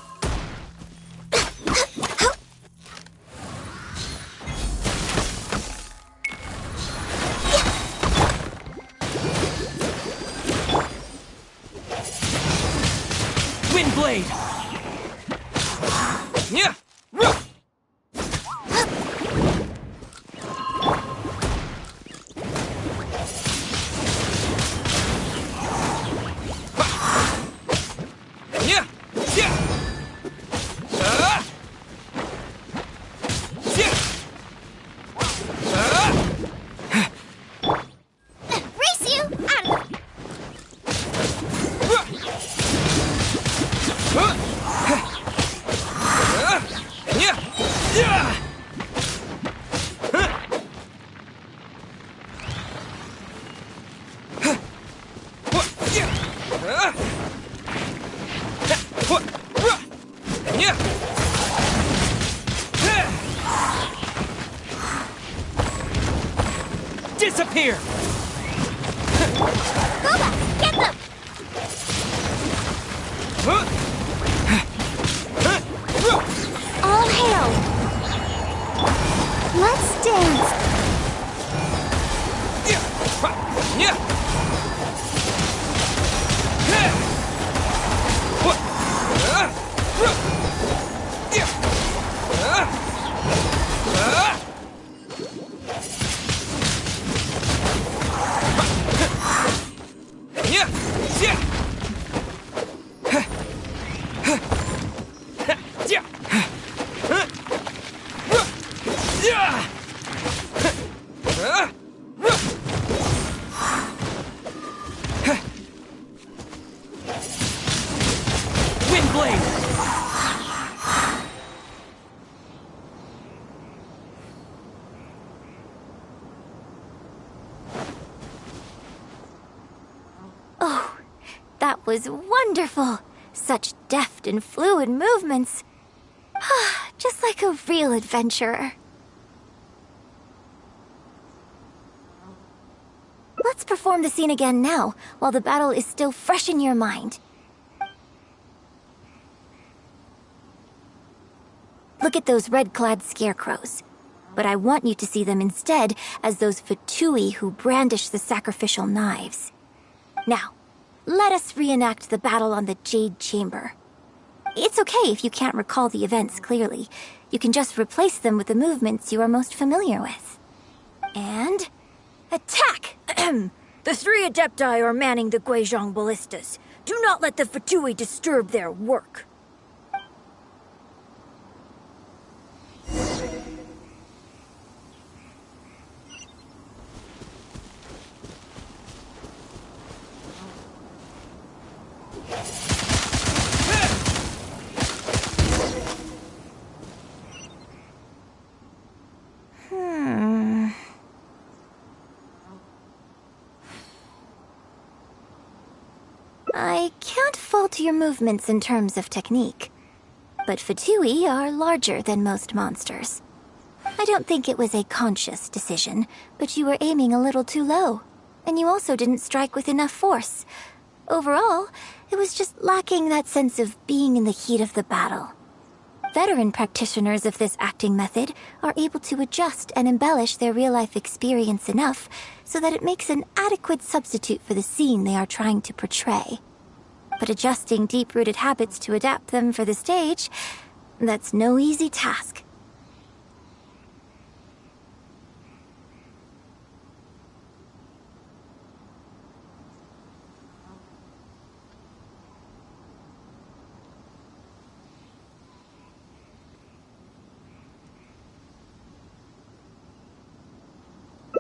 Wind blade! Yeah! Disappear! Boba, get them! All hail! Let's dance! Oh, that was wonderful! Such deft and fluid movements. Just like a real adventurer. Let's perform the scene again now, while the battle is still fresh in your mind. Look at those red-clad scarecrows. But I want you to see them instead as those Fatui who brandish the sacrificial knives. Now, let us reenact the battle on the Jade Chamber. It's okay if you can't recall the events clearly. You can just replace them with the movements you are most familiar with. And... attack! The 3 Adepti are manning the Guizhong ballistas. Do not let the Fatui disturb their work. I can't fault your movements in terms of technique, but Fatui are larger than most monsters. I don't think it was a conscious decision, but you were aiming a little too low, and you also didn't strike with enough force. Overall, it was just lacking that sense of being in the heat of the battle. Veteran practitioners of this acting method are able to adjust and embellish their real-life experience enough so that it makes an adequate substitute for the scene they are trying to portray. But adjusting deep-rooted habits to adapt them for the stage, that's no easy task.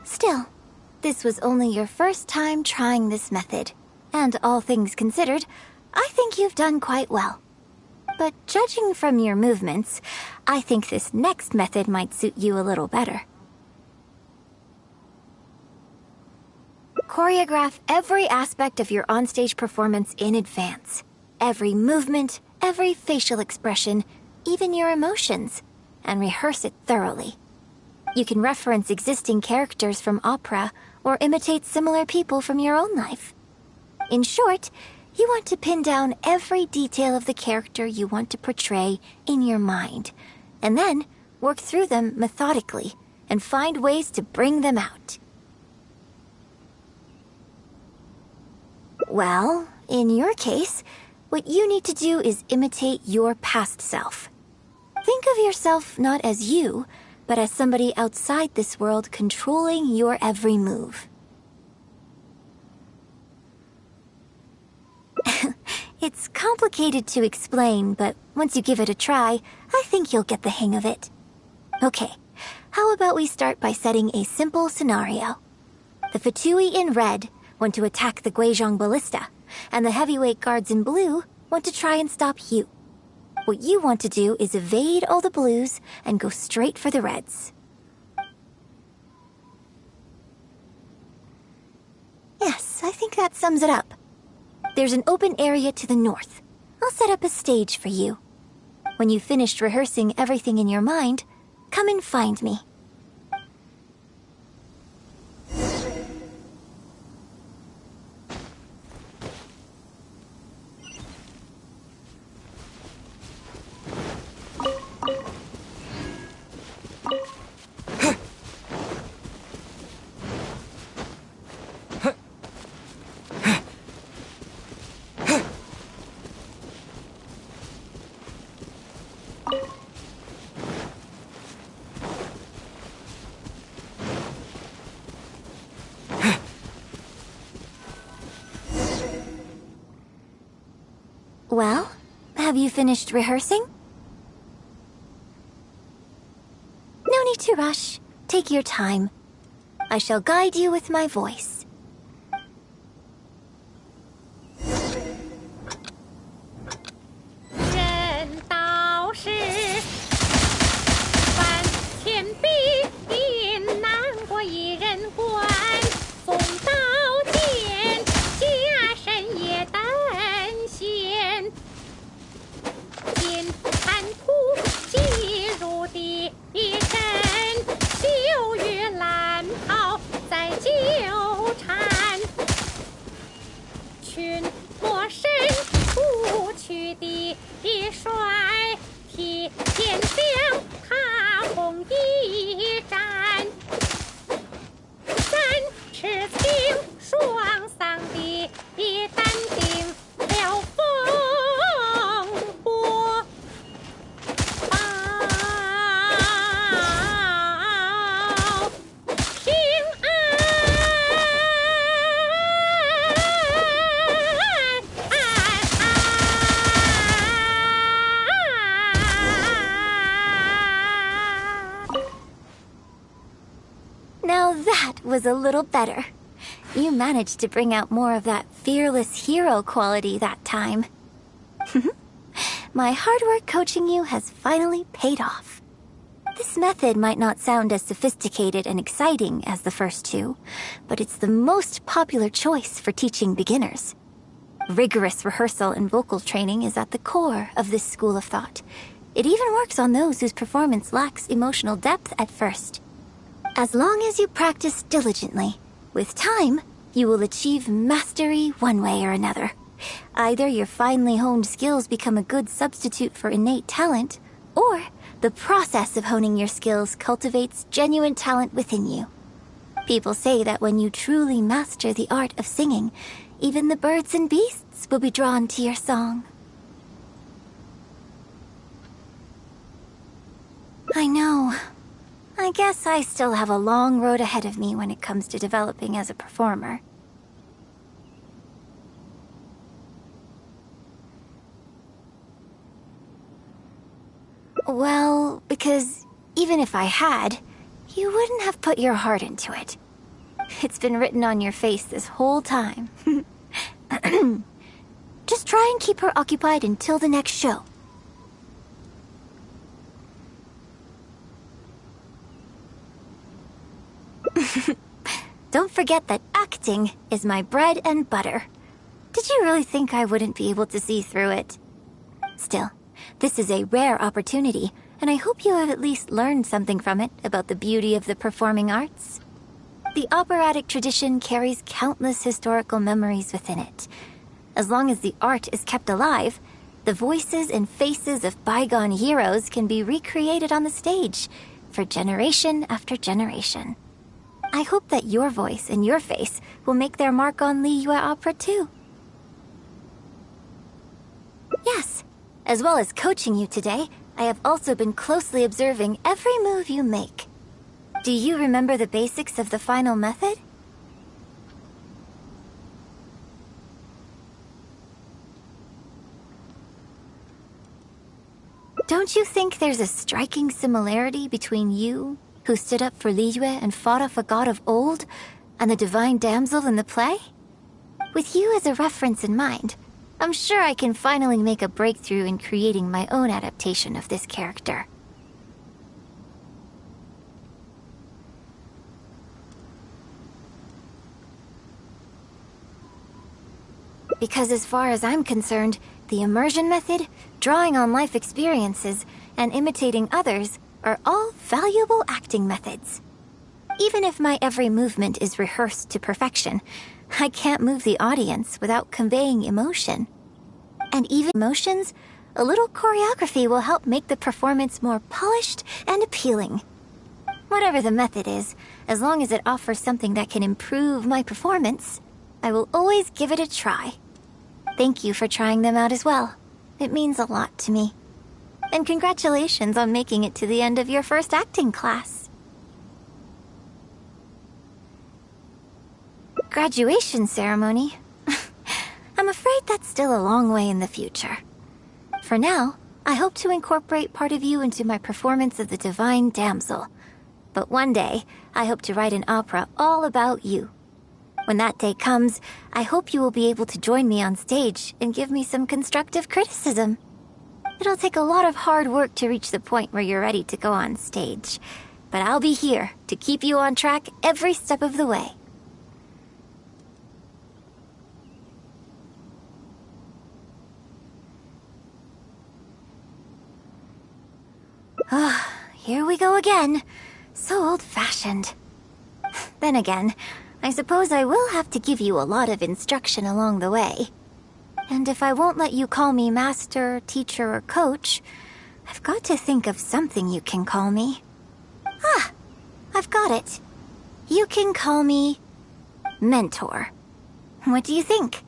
Still, this was only your first time trying this method, and all things considered, I think you've done quite well. But judging from your movements, I think this next method might suit you a little better. Choreograph every aspect of your onstage performance in advance. Every movement, every facial expression, even your emotions, and rehearse it thoroughly. You can reference existing characters from opera or imitate similar people from your own life. In short, you want to pin down every detail of the character you want to portray in your mind, and then work through them methodically and find ways to bring them out. Well, in your case, what you need to do is imitate your past self. Think of yourself not as you, but as somebody outside this world controlling your every move. It's complicated to explain, but once you give it a try, I think you'll get the hang of it. Okay, how about we start by setting a simple scenario? The Fatui in red want to attack the Guizhong ballista, and the heavyweight guards in blue want to try and stop you. What you want to do is evade all the blues and go straight for the reds. Yes, I think that sums it up. There's an open area to the north. I'll set up a stage for you. When you've finished rehearsing everything in your mind, come and find me. Well, have you finished rehearsing? No need to rush. Take your time. I shall guide you with my voice. Now that was a little better. You managed to bring out more of that fearless hero quality that time. My hard work coaching you has finally paid off. This method might not sound as sophisticated and exciting as the first two, but it's the most popular choice for teaching beginners. Rigorous rehearsal and vocal training is at the core of this school of thought. It even works on those whose performance lacks emotional depth at first. As long as you practice diligently, with time, you will achieve mastery one way or another. Either your finely honed skills become a good substitute for innate talent, or the process of honing your skills cultivates genuine talent within you. People say that when you truly master the art of singing, even the birds and beasts will be drawn to your song. I know. I guess I still have a long road ahead of me when it comes to developing as a performer. Well, because even if I had, you wouldn't have put your heart into it. It's been written on your face this whole time. Just try and keep her occupied until the next show. Don't forget that acting is my bread and butter. Did you really think I wouldn't be able to see through it? Still, this is a rare opportunity, and I hope you have at least learned something from it about the beauty of the performing arts. The operatic tradition carries countless historical memories within it. As long as the art is kept alive, the voices and faces of bygone heroes can be recreated on the stage for generation after generation. I hope that your voice and your face will make their mark on Liyue opera too. Yes, as well as coaching you today, I have also been closely observing every move you make. Do you remember the basics of the final method? Don't you think there's a striking similarity between you, who stood up for Liyue and fought off a god of old, and the divine damsel in the play? With you as a reference in mind, I'm sure I can finally make a breakthrough in creating my own adaptation of this character. Because as far as I'm concerned, the immersion method, drawing on life experiences, and imitating others are all valuable acting methods. Even if my every movement is rehearsed to perfection, I can't move the audience without conveying emotion. And even emotions, a little choreography will help make the performance more polished and appealing. Whatever the method is, as long as it offers something that can improve my performance, I will always give it a try. Thank you for trying them out as well. It means a lot to me. And congratulations on making it to the end of your first acting class. Graduation ceremony? I'm afraid that's still a long way in the future. For now, I hope to incorporate part of you into my performance of the Divine Damsel. But one day, I hope to write an opera all about you. When that day comes, I hope you will be able to join me on stage and give me some constructive criticism. It'll take a lot of hard work to reach the point where you're ready to go on stage, but I'll be here to keep you on track every step of the way. Ah, here we go again. So old-fashioned. Then again, I suppose I will have to give you a lot of instruction along the way. And if I won't let you call me master, teacher, or coach, I've got to think of something you can call me. Ah, I've got it. You can call me mentor. What do you think?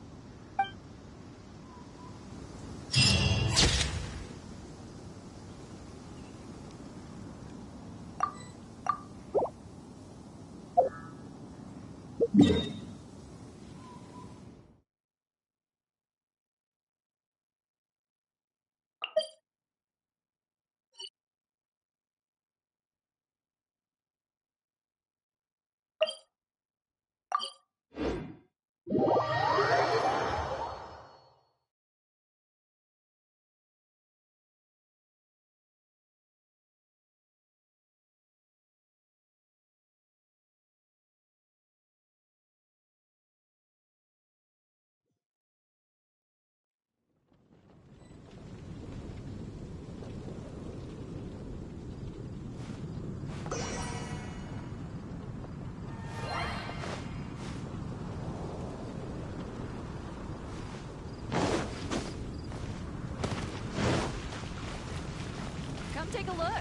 Come take a look.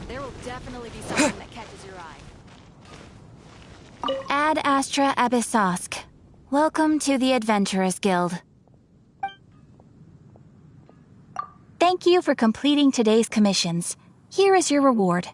There will definitely be something that catches your eye. Ad Astra Abyssosk. Welcome to the Adventurers Guild. Thank you for completing today's commissions. Here is your reward.